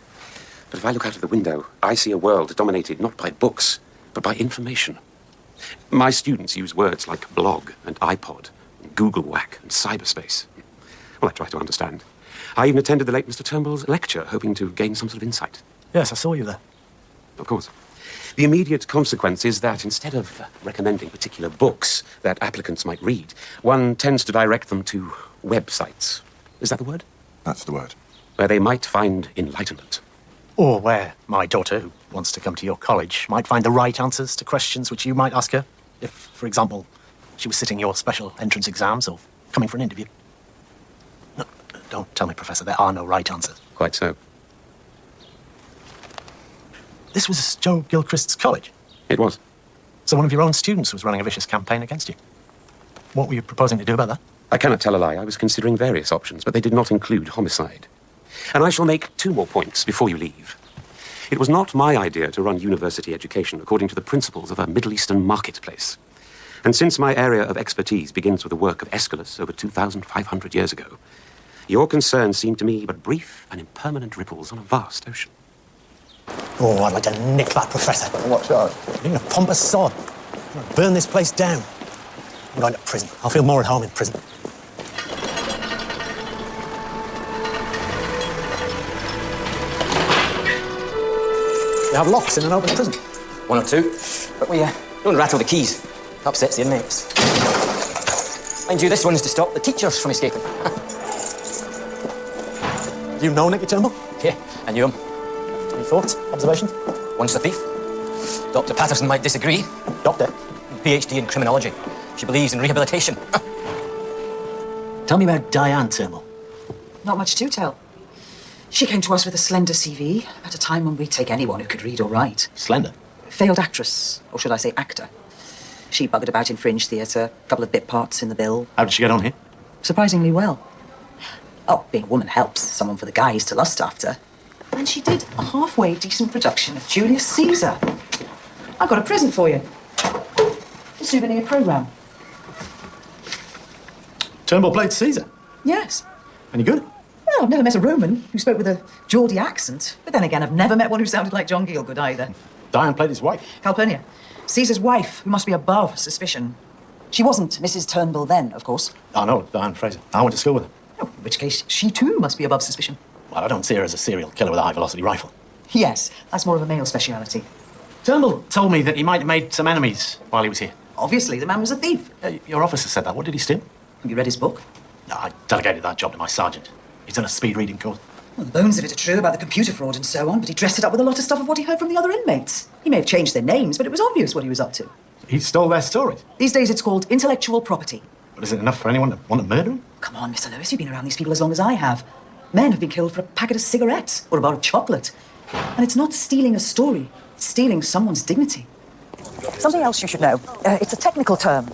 But if I look out of the window, I see a world dominated not by books, but by information. My students use words like blog and iPod, and Google Whack and cyberspace. Well, I try to understand. I even attended the late Mr. Turnbull's lecture, hoping to gain some sort of insight. Yes, I saw you there. Of course. The immediate consequence is that instead of recommending particular books that applicants might read, one tends to direct them to websites. Is that the word? That's the word. Where they might find enlightenment. Or where my daughter, who wants to come to your college, might find the right answers to questions which you might ask her. If, for example, she was sitting your special entrance exams or coming for an interview. No, don't tell me, Professor, there are no right answers. Quite so. This was Joe Gilchrist's college? It was. So one of your own students was running a vicious campaign against you. What were you proposing to do about that? I cannot tell a lie. I was considering various options, but they did not include homicide. And I shall make 2 more points before you leave. It was not my idea to run university education according to the principles of a Middle Eastern marketplace. And since my area of expertise begins with the work of Aeschylus over 2,500 years ago, Your concerns seem to me but brief and impermanent ripples on a vast ocean. Oh, I'd like to nick that professor. What charge? Being a pompous sod. I'm gonna burn this place down. I'm going to prison. I'll feel more at home in prison. You have locks in an open prison? One or two. But we don't rattle the keys. Upsets the inmates. Mind you, this one's to stop the teachers from escaping. Do you know Nicky Turnbull? Yeah, I knew him. Any thoughts? Observations? Once a thief. Dr. Patterson might disagree. Doctor? PhD in criminology. She believes in rehabilitation. Tell me about Diane Turnbull. Not much to tell. She came to us with a slender CV at a time when we'd take anyone who could read or write. Slender? Failed actress, or should I say actor. She buggered about in fringe theatre, a couple of bit parts in the bill. How did she get on here? Surprisingly well. Oh, being a woman helps. Someone for the guys to lust after. And she did a halfway decent production of Julius Caesar. I've got a present for you. A souvenir programme. Turnbull played Caesar? Yes. Any good? Well, I've never met a Roman who spoke with a Geordie accent. But then again, I've never met one who sounded like John Gielgud either. Diane played his wife? Calpurnia. Caesar's wife, who must be above suspicion. She wasn't Mrs. Turnbull then, of course. I know, Diane Fraser. I went to school with her. Oh, in which case, she too must be above suspicion. Well, I don't see her as a serial killer with a high-velocity rifle. Yes, that's more of a male speciality. Turnbull told me that he might have made some enemies while he was here. Obviously, the man was a thief. Your officer said that. What did he steal? Have you read his book? No, I delegated that job to my sergeant. He's done a speed reading course. Well, the bones of it are true about the computer fraud and so on, but he dressed it up with a lot of stuff of what he heard from the other inmates. He may have changed their names, but it was obvious what he was up to. He stole their stories? These days it's called intellectual property. But is it enough for anyone to want to murder him? Come on, Mr. Lewis, you've been around these people as long as I have. Men have been killed for a packet of cigarettes or a bar of chocolate. And it's not stealing a story, it's stealing someone's dignity. Something else you should know. It's a technical term.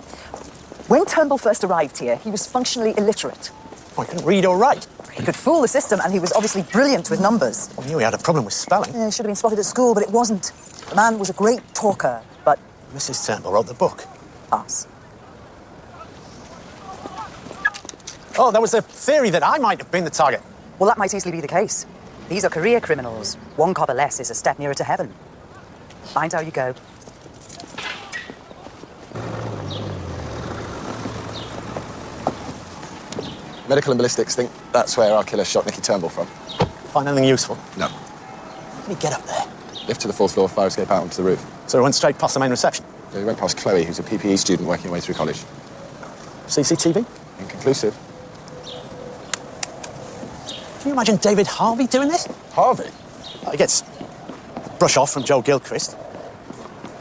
When Turnbull first arrived here, he was functionally illiterate. Oh, he couldn't read or write? He could fool the system, and he was obviously brilliant with numbers. I knew he had a problem with spelling. It should have been spotted at school, but it wasn't. The man was a great talker, but... Mrs. Turnbull wrote the book. Us. Oh, there was a theory that I might have been the target. Well, that might easily be the case. These are career criminals. One copper less is a step nearer to heaven. Find how you go. Medical and ballistics think that's where our killer shot Nicky Turnbull from. Find anything useful? No. How did he get up there? Lift to the 4th floor, fire escape out onto the roof. So he went straight past the main reception? Yeah, he went past Chloe, who's a PPE student working her way through college. CCTV? Inconclusive. Can you imagine David Harvey doing this? Harvey? He gets brush off from Joe Gilchrist.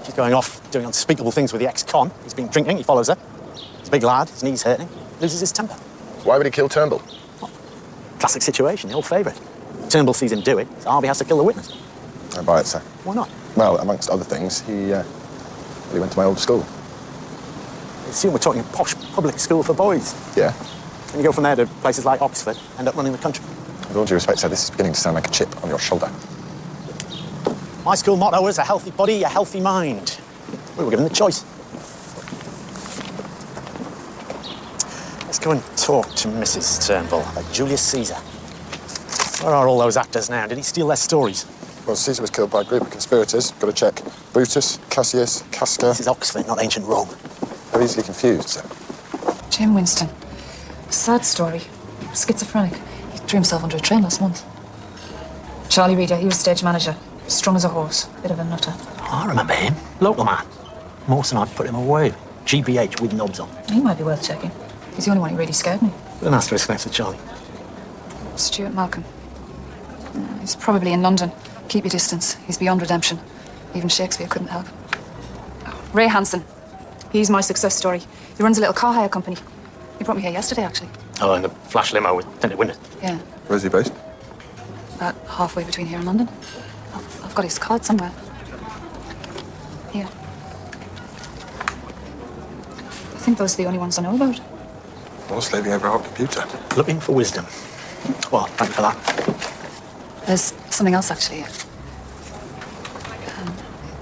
She's going off doing unspeakable things with the ex-con. He's been drinking, he follows her. He's a big lad, his knees hurting, loses his temper. Why would he kill Turnbull? Classic situation, the old favourite. Turnbull sees him do it, so Harvey has to kill the witness. I buy it, sir. Why not? Well, amongst other things, he went to my old school. I assume we're talking posh public school for boys. Yeah. And you go from there to places like Oxford, end up running the country. With all due respect, sir, this is beginning to sound like a chip on your shoulder. My school motto is a healthy body, a healthy mind. We were given the choice. Let's go and talk to Mrs. Turnbull about Julius Caesar. Where are all those actors now? Did he steal their stories? Well, Caesar was killed by a group of conspirators. Got to check. Brutus, Cassius, Casca. This is Oxford, not ancient Rome. They're easily confused, sir. Jim Winston. Sad story. Schizophrenic. He threw himself under a train last month. Charlie Reader, he was stage manager. Strong as a horse. Bit of a nutter. Oh, I remember him. Local man. Mawson, I'd put him away. GBH with knobs on. He might be worth checking. He's the only one who really scared me. With an asterisk next to Charlie. Stuart Malcolm. He's probably in London. Keep your distance. He's beyond redemption. Even Shakespeare couldn't help. Ray Hansen. He's my success story. He runs a little car hire company. He brought me here yesterday, actually. Oh, in the flash limo with tinted windows. Yeah. Where's he based? About halfway between here and London. I've got his card somewhere. Here. I think those are the only ones I know about. Or slaving over a hot computer. Looking for wisdom. Well, thank you for that. There's something else, actually.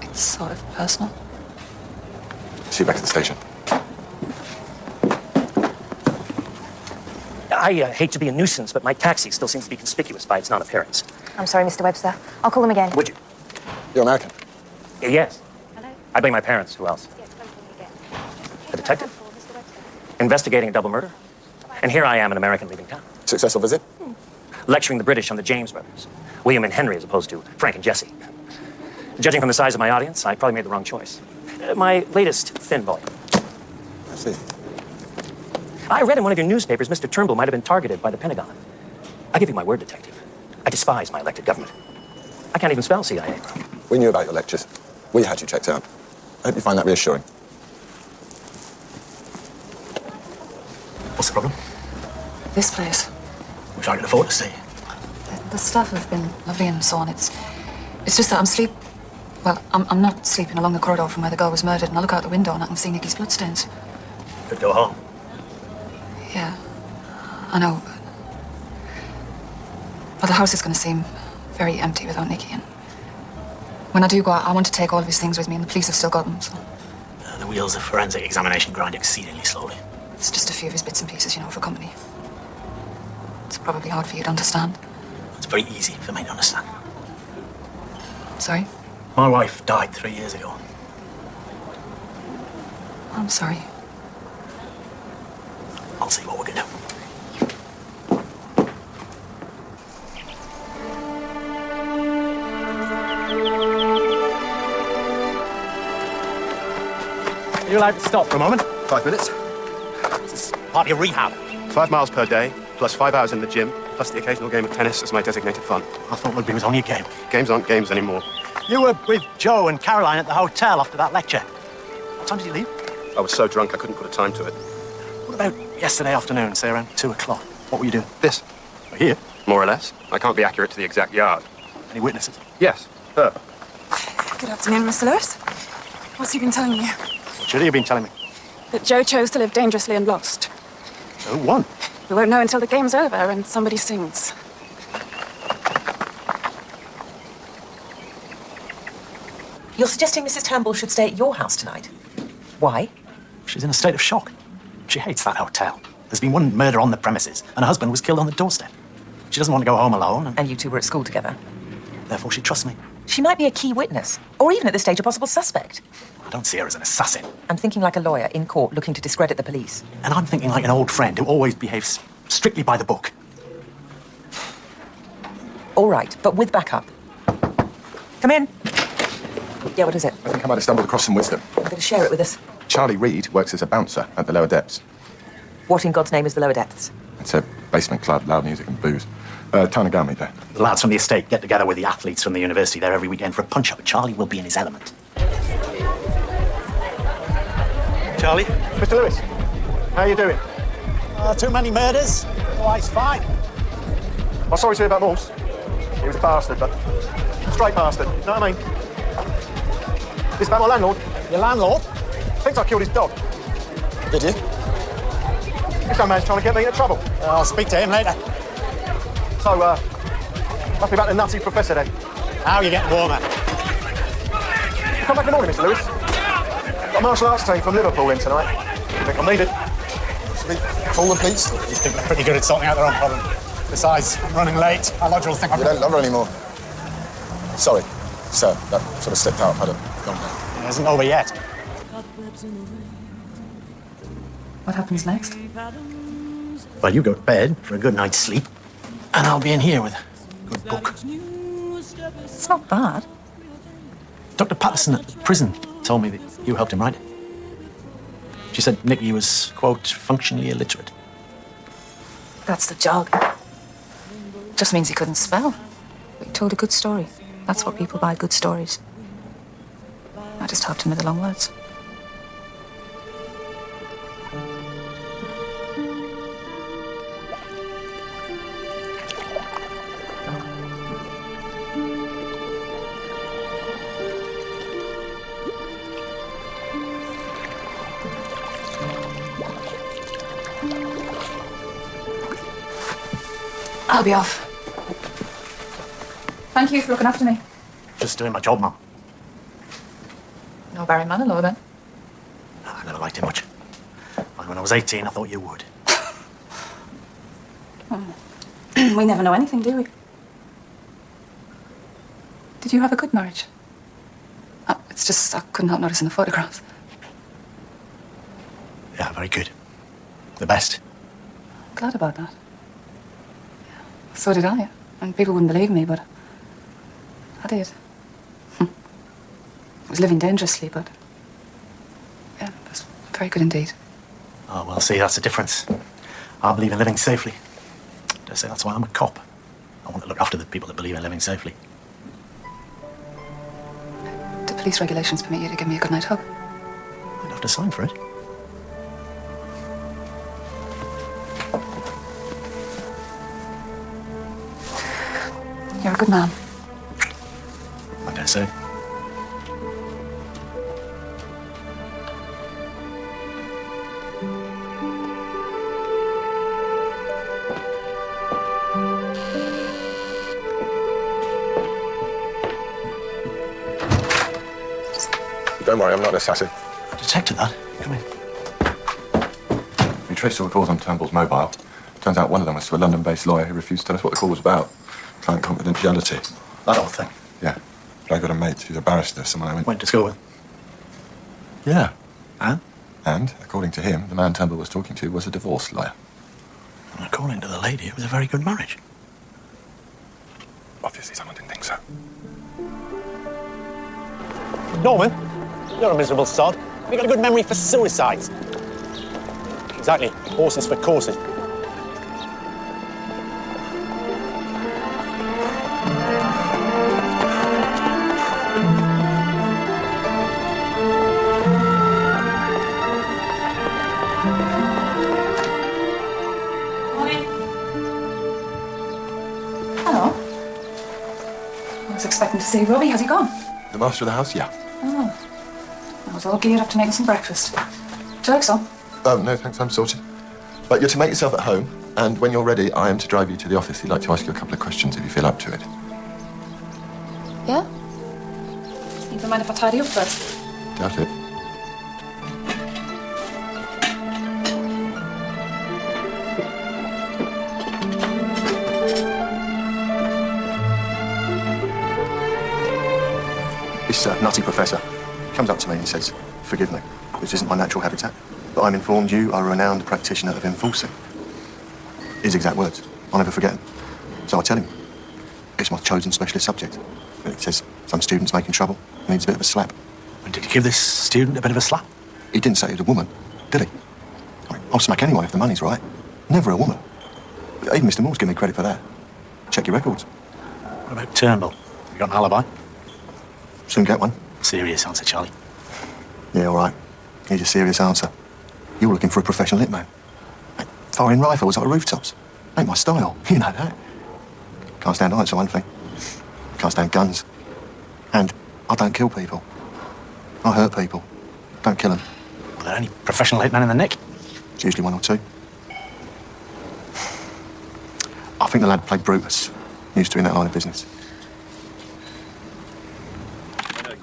It's sort of personal. See you back at the station. I hate to be a nuisance, but my taxi still seems to be conspicuous by its non-appearance. I'm sorry, Mr. Webster. I'll call him again. Would you? You're American? Yes. I blame my parents. Who else? A detective? Investigating a double murder? And here I am, an American leaving town. Successful visit? Lecturing the British on the James brothers. William and Henry as opposed to Frank and Jesse. Judging from the size of my audience, I probably made the wrong choice. My latest thin volume. I see. I read in one of your newspapers Mr. Turnbull might have been targeted by the Pentagon. I give you my word, detective. I despise my elected government. I can't even spell CIA. We knew about your lectures. We had you checked out. I hope you find that reassuring. What's the problem? This place. Which I can afford to see. The staff have been lovely and so on. It's just that I'm not sleeping along the corridor from where the girl was murdered, and I look out the window and I can see Nikki's bloodstains. Could go home. Yeah, I know. But the house is going to seem very empty without Nikki, and when I do go out, I want to take all of his things with me, and the police have still got them, so... The wheels of forensic examination grind exceedingly slowly. It's just a few of his bits and pieces, for company. It's probably hard for you to understand. It's very easy for me to understand. Sorry? My wife died 3 years ago. I'm sorry. I'll see what we can do. Are you allowed to stop for a moment? 5 minutes. This is part of your rehab. 5 miles per day, plus 5 hours in the gym, plus the occasional game of tennis as my designated fun. I thought rugby was only a game. Games aren't games anymore. You were with Joe and Caroline at the hotel after that lecture. What time did you leave? I was so drunk I couldn't put a time to it. What about yesterday afternoon, say around 2 o'clock? What were you doing? This. Here? More or less. I can't be accurate to the exact yard. Any witnesses? Yes, her. Good afternoon, Mr. Lewis. What's he been telling you? What should he have been telling me? That Joe chose to live dangerously and lost. Who won? We won't know until the game's over and somebody sings. You're suggesting Mrs. Turnbull should stay at your house tonight? Why? She's in a state of shock. She hates that hotel. There's been one murder on the premises, and her husband was killed on the doorstep. She doesn't want to go home alone. And you two were at school together? Therefore, she trusts me. She might be a key witness, or even at this stage a possible suspect. I don't see her as an assassin. I'm thinking like a lawyer in court looking to discredit the police. And I'm thinking like an old friend who always behaves strictly by the book. All right, but with backup. Come in. Yeah, what is it? I think I might have stumbled across some wisdom. I'm going to share it with us. Charlie Reed works as a bouncer at the lower depths. What in God's name is the lower depths? It's a basement club, loud music and booze. Tanagami there. The lads from the estate get together with the athletes from the university there every weekend for a punch-up. Charlie will be in his element. Charlie? Mr. Lewis, how are you doing? Too many murders. Otherwise, fine. I'm sorry to hear about Morse. He was a bastard, but straight bastard. You know what I mean? This about my landlord. Your landlord? Thinks I killed his dog. Did you? This young man's trying to get me into trouble. I'll speak to him later. So, must be about the nutty professor then. How are you getting warmer? Come back in the morning, Mr. Lewis. Got a martial arts team from Liverpool in tonight. You think I'm needed? Call the police. These people are pretty good at sorting out their own problem. Besides, I'm running late. Our lodger will think I'm... You don't love her anymore. Sorry, sir. That sort of slipped out. I don't know. It isn't over yet. What happens next? Well, you go to bed for a good night's sleep, and I'll be in here with a good book. It's not bad. Dr. Patterson at the prison told me that you helped him write it. She said Nicky was, quote, functionally illiterate. That's the jargon. Just means he couldn't spell. But he told a good story. That's what people buy, good stories. I just helped him with the long words. I'll be off. Thank you for looking after me. Just doing my job, Mum. No Barry Manilow, then? I never liked him much. And when I was 18, I thought you would. We never know anything, do we? Did you have a good marriage? Oh, it's just I couldn't help noticing the photographs. Yeah, very good. The best. Glad about that. So did I. And people wouldn't believe me, but I did. I was living dangerously, but yeah, it was very good indeed. Oh, well, see, that's the difference. I believe in living safely. I say that's why I'm a cop. I want to look after the people that believe in living safely. Do police regulations permit you to give me a good night hug? I'd have to sign for it. You're a good man. I dare say. Don't worry, I'm not an assassin. I detected that. Come in. We traced all the calls on Turnbull's mobile. Turns out one of them was to a London-based lawyer who refused to tell us what the call was about. Client confidentiality. That old thing. Yeah. But I got a mate who's a barrister, someone I Went to school with. Yeah. And? And, according to him, the man Turnbull was talking to was a divorce lawyer. And according to the lady, it was a very good marriage. Obviously, someone didn't think so. Norman, you're a miserable sod. You've got a good memory for suicides. Exactly. Horses for courses. Hello. I was expecting to see Robbie. Has he gone? The master of the house? Yeah. Oh. I was all geared up to making some breakfast. Joke's on. Oh, no, thanks, I'm sorted. But you're to make yourself at home, and when you're ready, I am to drive you to the office. He'd like to ask you a couple of questions if you feel up to it. Yeah? You don't mind if I tidy up first? Doubt it. This nutty professor comes up to me and says, "Forgive me, this isn't my natural habitat, but I'm informed you are a renowned practitioner of enforcing." His exact words. I'll never forget them. So I tell him, it's my chosen specialist subject. And he says, some student's making trouble, needs a bit of a slap. And did you give this student a bit of a slap? He didn't say he was a woman, did he? I mean, I'll smack anyone if the money's right. Never a woman. Even Mr. Moore's giving me credit for that. Check your records. What about Turnbull? You got an alibi? Soon get one. Serious answer, Charlie. Yeah, all right. Here's a serious answer. You're looking for a professional hitman. Hey, firing rifles out of rooftops. Ain't my style. You know that. Can't stand heights, for one thing. Can't stand guns. And I don't kill people. I hurt people. Don't kill them. Are there any professional hitmen in the nick? It's usually one or two. I think the lad played Brutus. Used to in that line of business.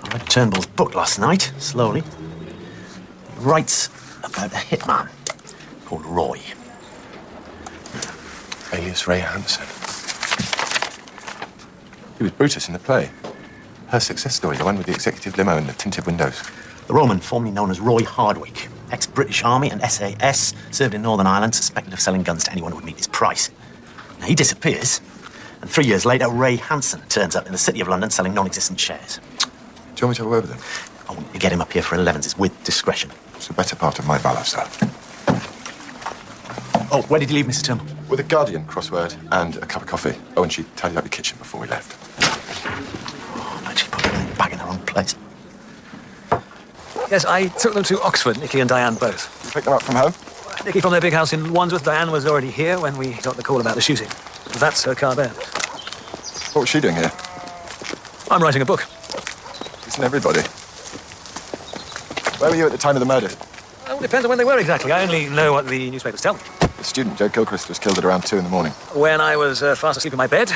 I read Turnbull's book last night, slowly. He writes about a hitman called Roy. Alias Ray Hansen. He was Brutus in the play. Her success story, the one with the executive limo and the tinted windows. The Roman, formerly known as Roy Hardwick, ex-British Army and SAS, served in Northern Ireland, suspected of selling guns to anyone who would meet his price. Now, he disappears, and 3 years later, Ray Hansen turns up in the City of London selling non-existent shares. Do you want me to have a word with him? I want you to get him up here for 11s. It's with discretion. It's the better part of my valour, sir. Oh, where did you leave Mrs. Turnbull? With a Guardian crossword and a cup of coffee. Oh, and she tidied up the kitchen before we left. Oh, no, she put everything back in the wrong place. Yes, I took them to Oxford, Nicky and Diane both. You picked them up from home? Nicky from their big house in Wandsworth. Diane was already here when we got the call about the shooting. That's her car there. What was she doing here? I'm writing a book. Isn't everybody? Where were you at the time of the murders? Well, it depends on when they were exactly. I only know what the newspapers tell me. The student, Joe Gilchrist, was killed at around 2 in the morning. When I was fast asleep in my bed,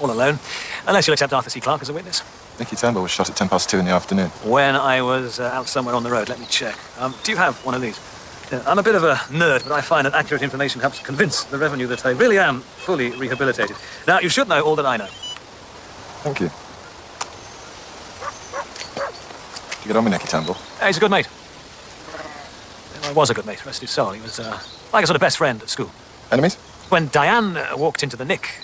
all alone, unless you'll accept Arthur C. Clarke as a witness. Nicky Turnbull was shot at 2:10 in the afternoon. When I was out somewhere on the road, let me check. Do you have one of these? Yeah, I'm a bit of a nerd, but I find that accurate information helps convince the revenue that I really am fully rehabilitated. Now, you should know all that I know. Thank you. Did you get on with Nicky Turnbull? He's a good mate. Well, was a good mate, rest his soul. He was like a sort of best friend at school. Enemies? When Diane walked into the nick,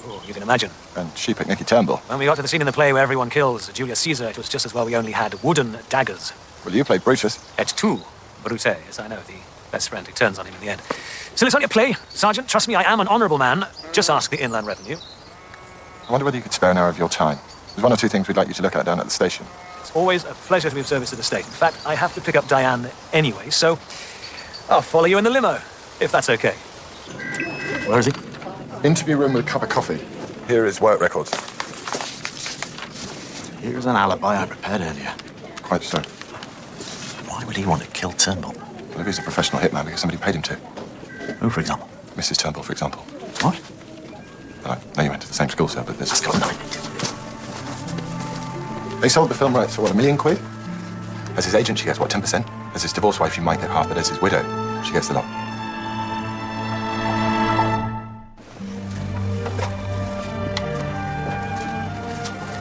oh, you can imagine. And she picked Nicky Turnbull. When we got to the scene in the play where everyone kills Julius Caesar, it was just as well we only had wooden daggers. Well, you played Brutus. Et tu, Brute, yes, I know, the best friend who turns on him in the end. Still, it's only a play, Sergeant. Trust me, I am an honourable man. Just ask the Inland Revenue. I wonder whether you could spare an hour of your time. There's one or two things we'd like you to look at down at the station. It's always a pleasure to be of service to the state. In fact, I have to pick up Diane anyway, so I'll follow you in the limo, if that's okay. Where is he? Interview room with a cup of coffee. Here is work records. Here's an alibi I prepared earlier. Quite so. Why would he want to kill Turnbull? Well, if he's a professional hitman, because somebody paid him to. Who, for example? Mrs. Turnbull, for example. What? Well, I know you went to the same school, sir, but there's... They sold the film rights for, what, £1 million? As his agent, she gets, what, 10%? As his divorce wife, she might get half, but as his widow, she gets the lot.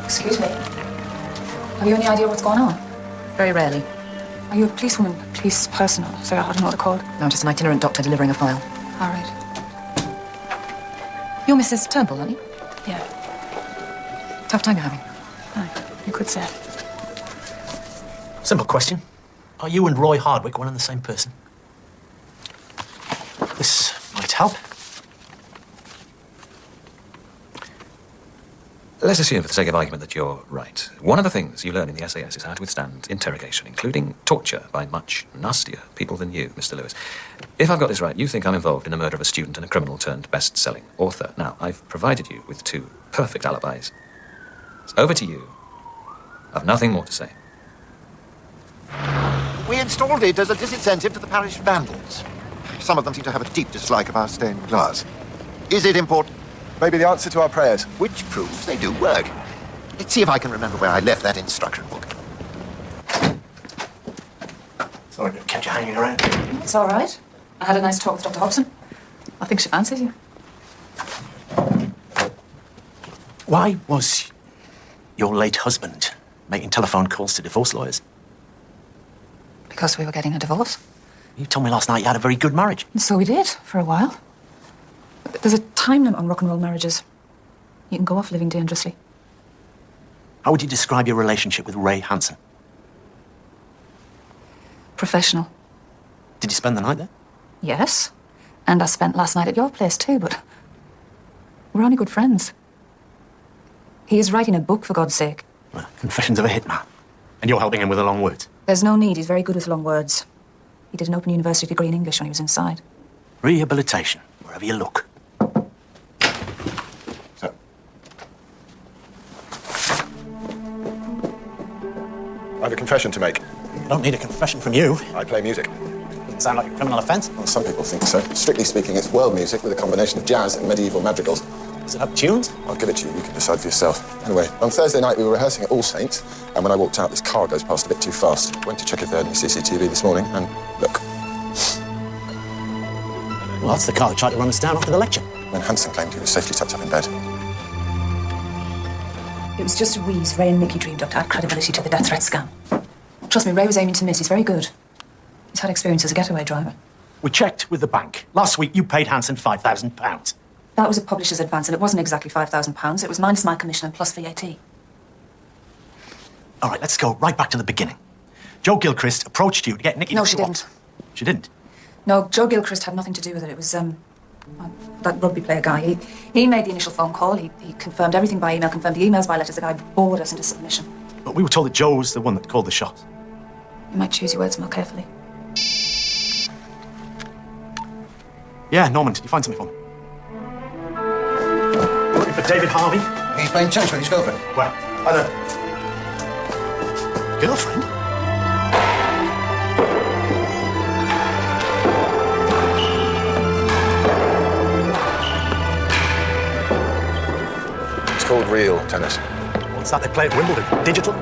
Excuse me. Have you any idea what's going on? Very rarely. Are you a policewoman? Police personnel? Sorry, I don't know what they're called. No, just an itinerant doctor delivering a file. All right. You're Mrs. Turnbull, aren't you? Yeah. Tough time you're having. Aye, you could say. Simple question. Are you and Roy Hardwick one and the same person? This might help. Let's assume, for the sake of argument, that you're right. One of the things you learn in the SAS is how to withstand interrogation, including torture by much nastier people than you, Mr. Lewis. If I've got this right, you think I'm involved in the murder of a student and a criminal turned best-selling author. Now, I've provided you with two perfect alibis. It's over to you. I've nothing more to say. We installed it as a disincentive to the parish vandals. Some of them seem to have a deep dislike of our stained glass. Is it important? Maybe the answer to our prayers. Which proves they do work. Let's see if I can remember where I left that instruction book. Sorry to have kept you hanging around. It's all right. I had a nice talk with Dr. Hobson. I think she fancies you. Why was your late husband making telephone calls to divorce lawyers? Because we were getting a divorce. You told me last night you had a very good marriage. And so we did, for a while. But there's a time limit on rock and roll marriages. You can go off living dangerously. How would you describe your relationship with Ray Hansen? Professional. Did you spend the night there? Yes. And I spent last night at your place too, but we're only good friends. He is writing a book, for God's sake. Well, Confessions of a Hitman. And you're helping him with the long words. There's no need. He's very good with long words. He did an Open University degree in English when he was inside. Rehabilitation, wherever you look. So. I have a confession to make. I don't need a confession from you. I play music. Doesn't sound like a criminal offence. Well, some people think so. Strictly speaking, it's world music with a combination of jazz and medieval madrigals. Does it have tunes? I'll give it to you. You can decide for yourself. Anyway, on Thursday night, we were rehearsing at All Saints, and when I walked out, this car goes past a bit too fast. Went to check if they had any CCTV this morning, and look. Well, that's the car that tried to run us down after the lecture. When Hansen claimed he was safely tucked up in bed. It was just a wheeze Ray and Nicky dreamed up to add credibility to the death threat scam. Trust me, Ray was aiming to miss. He's very good. He's had experience as a getaway driver. We checked with the bank. Last week, you paid Hansen £5,000. That was a publisher's advance, and it wasn't exactly £5,000. It was minus my commission and plus VAT. All right, let's go right back to the beginning. Joe Gilchrist approached you to get Nicky... No, she didn't. She didn't? No, Joe Gilchrist had nothing to do with it. It was, that rugby player guy. He made the initial phone call. He confirmed everything by email, confirmed the emails by letters. The guy bored us into submission. But we were told that Joe was the one that called the shots. You might choose your words more carefully. Yeah, Norman, did you find something for me? Looking for David Harvey? He's playing tennis with his girlfriend. Where? I know. Girlfriend? It's called real tennis. What's that they play at Wimbledon? Digital?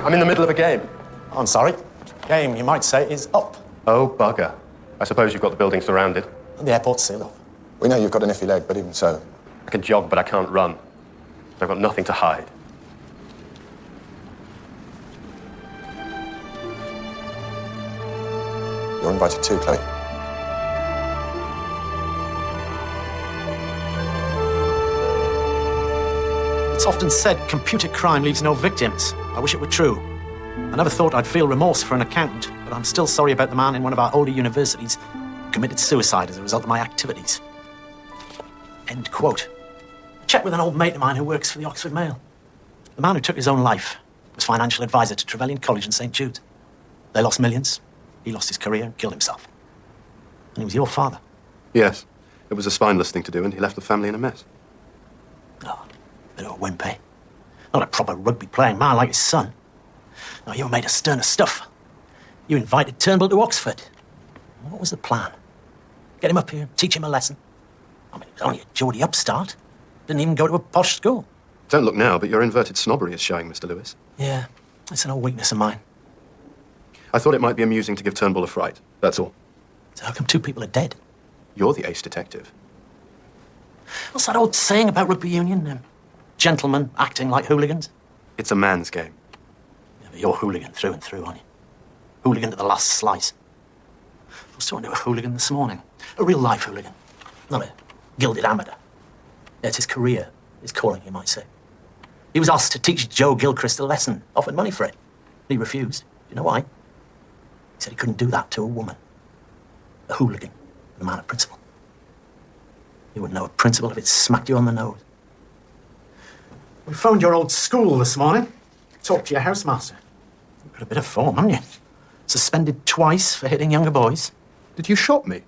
I'm in the middle of a game. I'm sorry. Game, you might say, is up. Oh, bugger. I suppose you've got the building surrounded. And the airport's sealed off. We know you've got an iffy leg, but even so. I can jog, but I can't run. I've got nothing to hide. You're invited too, Chloe. It's often said computer crime leaves no victims. I wish it were true. I never thought I'd feel remorse for an accountant, but I'm still sorry about the man in one of our older universities who committed suicide as a result of my activities. End quote. I checked with an old mate of mine who works for the Oxford Mail. The man who took his own life was financial advisor to Trevelyan College and St. Jude's. They lost millions. He lost his career and killed himself. And he was your father. Yes. It was a spineless thing to do, and he left the family in a mess. Oh, bit of a wimp, eh? Not a proper rugby-playing man like his son. No, you were made of sterner stuff. You invited Turnbull to Oxford. What was the plan? Get him up here, teach him a lesson? I mean, he was only a Geordie upstart. Didn't even go to a posh school. Don't look now, but your inverted snobbery is showing, Mr. Lewis. Yeah, it's an old weakness of mine. I thought it might be amusing to give Turnbull a fright, that's all. So how come 2 people are dead? You're the ace detective. What's that old saying about rugby union? Gentlemen acting like hooligans? It's a man's game. Yeah, but you're hooligan through and through, aren't you? Hooligan to the last slice. I was talking to a hooligan this morning. A real-life hooligan. Not a gilded amateur. Yeah, it's his career, his calling, you might say. He was asked to teach Joe Gilchrist a lesson, offered money for it. He refused. Do you know why? He said he couldn't do that to a woman. A hooligan, a man of principle. You wouldn't know a principle if it smacked you on the nose. We phoned your old school this morning. Talked to your housemaster. You've got a bit of form, haven't you? Suspended twice for hitting younger boys. Did you shot me?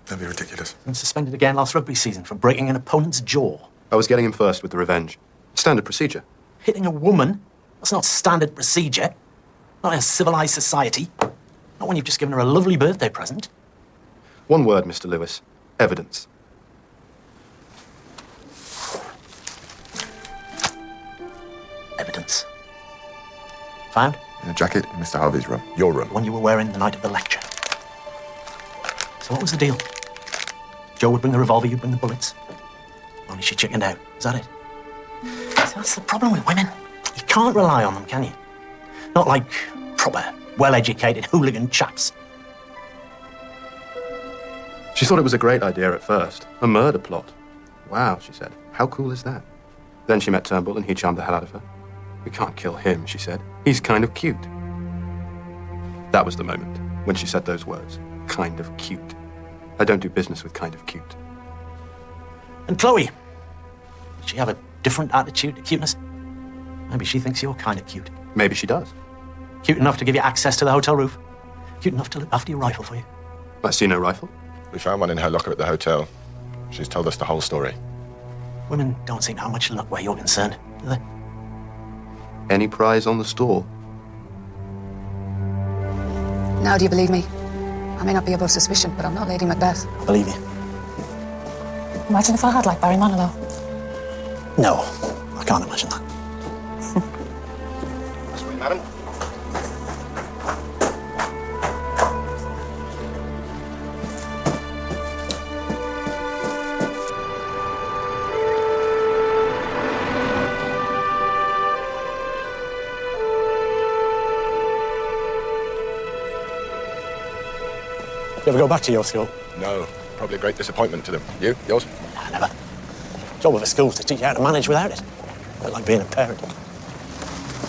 Don't be ridiculous. And suspended again last rugby season for breaking an opponent's jaw. I was getting him first with the revenge. Standard procedure. Hitting a woman? That's not standard procedure. Not in a civilized society. Not when you've just given her a lovely birthday present. One word, Mr. Lewis. Evidence. Evidence. Found? In a jacket in Mr. Harvey's room. Your room. One you were wearing the night of the lecture. So what was the deal? Joe would bring the revolver, you'd bring the bullets. Only she chickened out. Is that it? See, that's the problem with women. You can't rely on them, can you? Not like proper, well-educated hooligan chaps. She thought it was a great idea at first. A murder plot. Wow, she said. How cool is that? Then she met Turnbull and he charmed the hell out of her. We can't kill him, she said. He's kind of cute. That was the moment when she said those words. Kind of cute. I don't do business with kind of cute. And Chloe? Does she have a different attitude to cuteness? Maybe she thinks you're kind of cute. Maybe she does. Cute enough to give you access to the hotel roof. Cute enough to look after your rifle for you. I see no rifle. We found one in her locker at the hotel. She's told us the whole story. Women don't seem to have much luck where you're concerned, do they? Any prize on the stall? Now do you believe me? I may not be above suspicion, but I'm not Lady Macbeth. I believe you. Imagine if I had like Barry Manilow. No, I can't imagine that. Sweet madam. You ever go back to your school? No. Probably a great disappointment to them. You? Yours? Nah, never. Job of a school is to teach you how to manage without it. A bit like being a parent.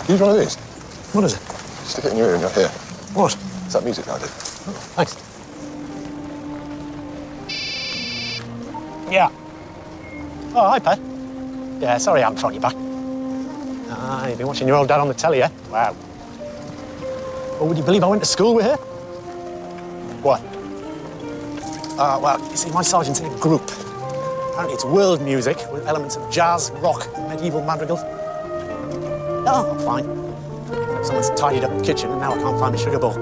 Use one of these. What is it? Stick it in your ear and you'll hear. What? It's that music I did. Thanks. Yeah. Oh, hi, Pat. Yeah, sorry I haven't phoned you back. Ah, you've been watching your old dad on the telly, eh? Wow. Well, would you believe I went to school with her? What? Well, you see, my sergeant's in a group. Apparently it's world music with elements of jazz, rock, and medieval madrigals. No, I'm fine. Someone's tidied up the kitchen and now I can't find my sugar bowl.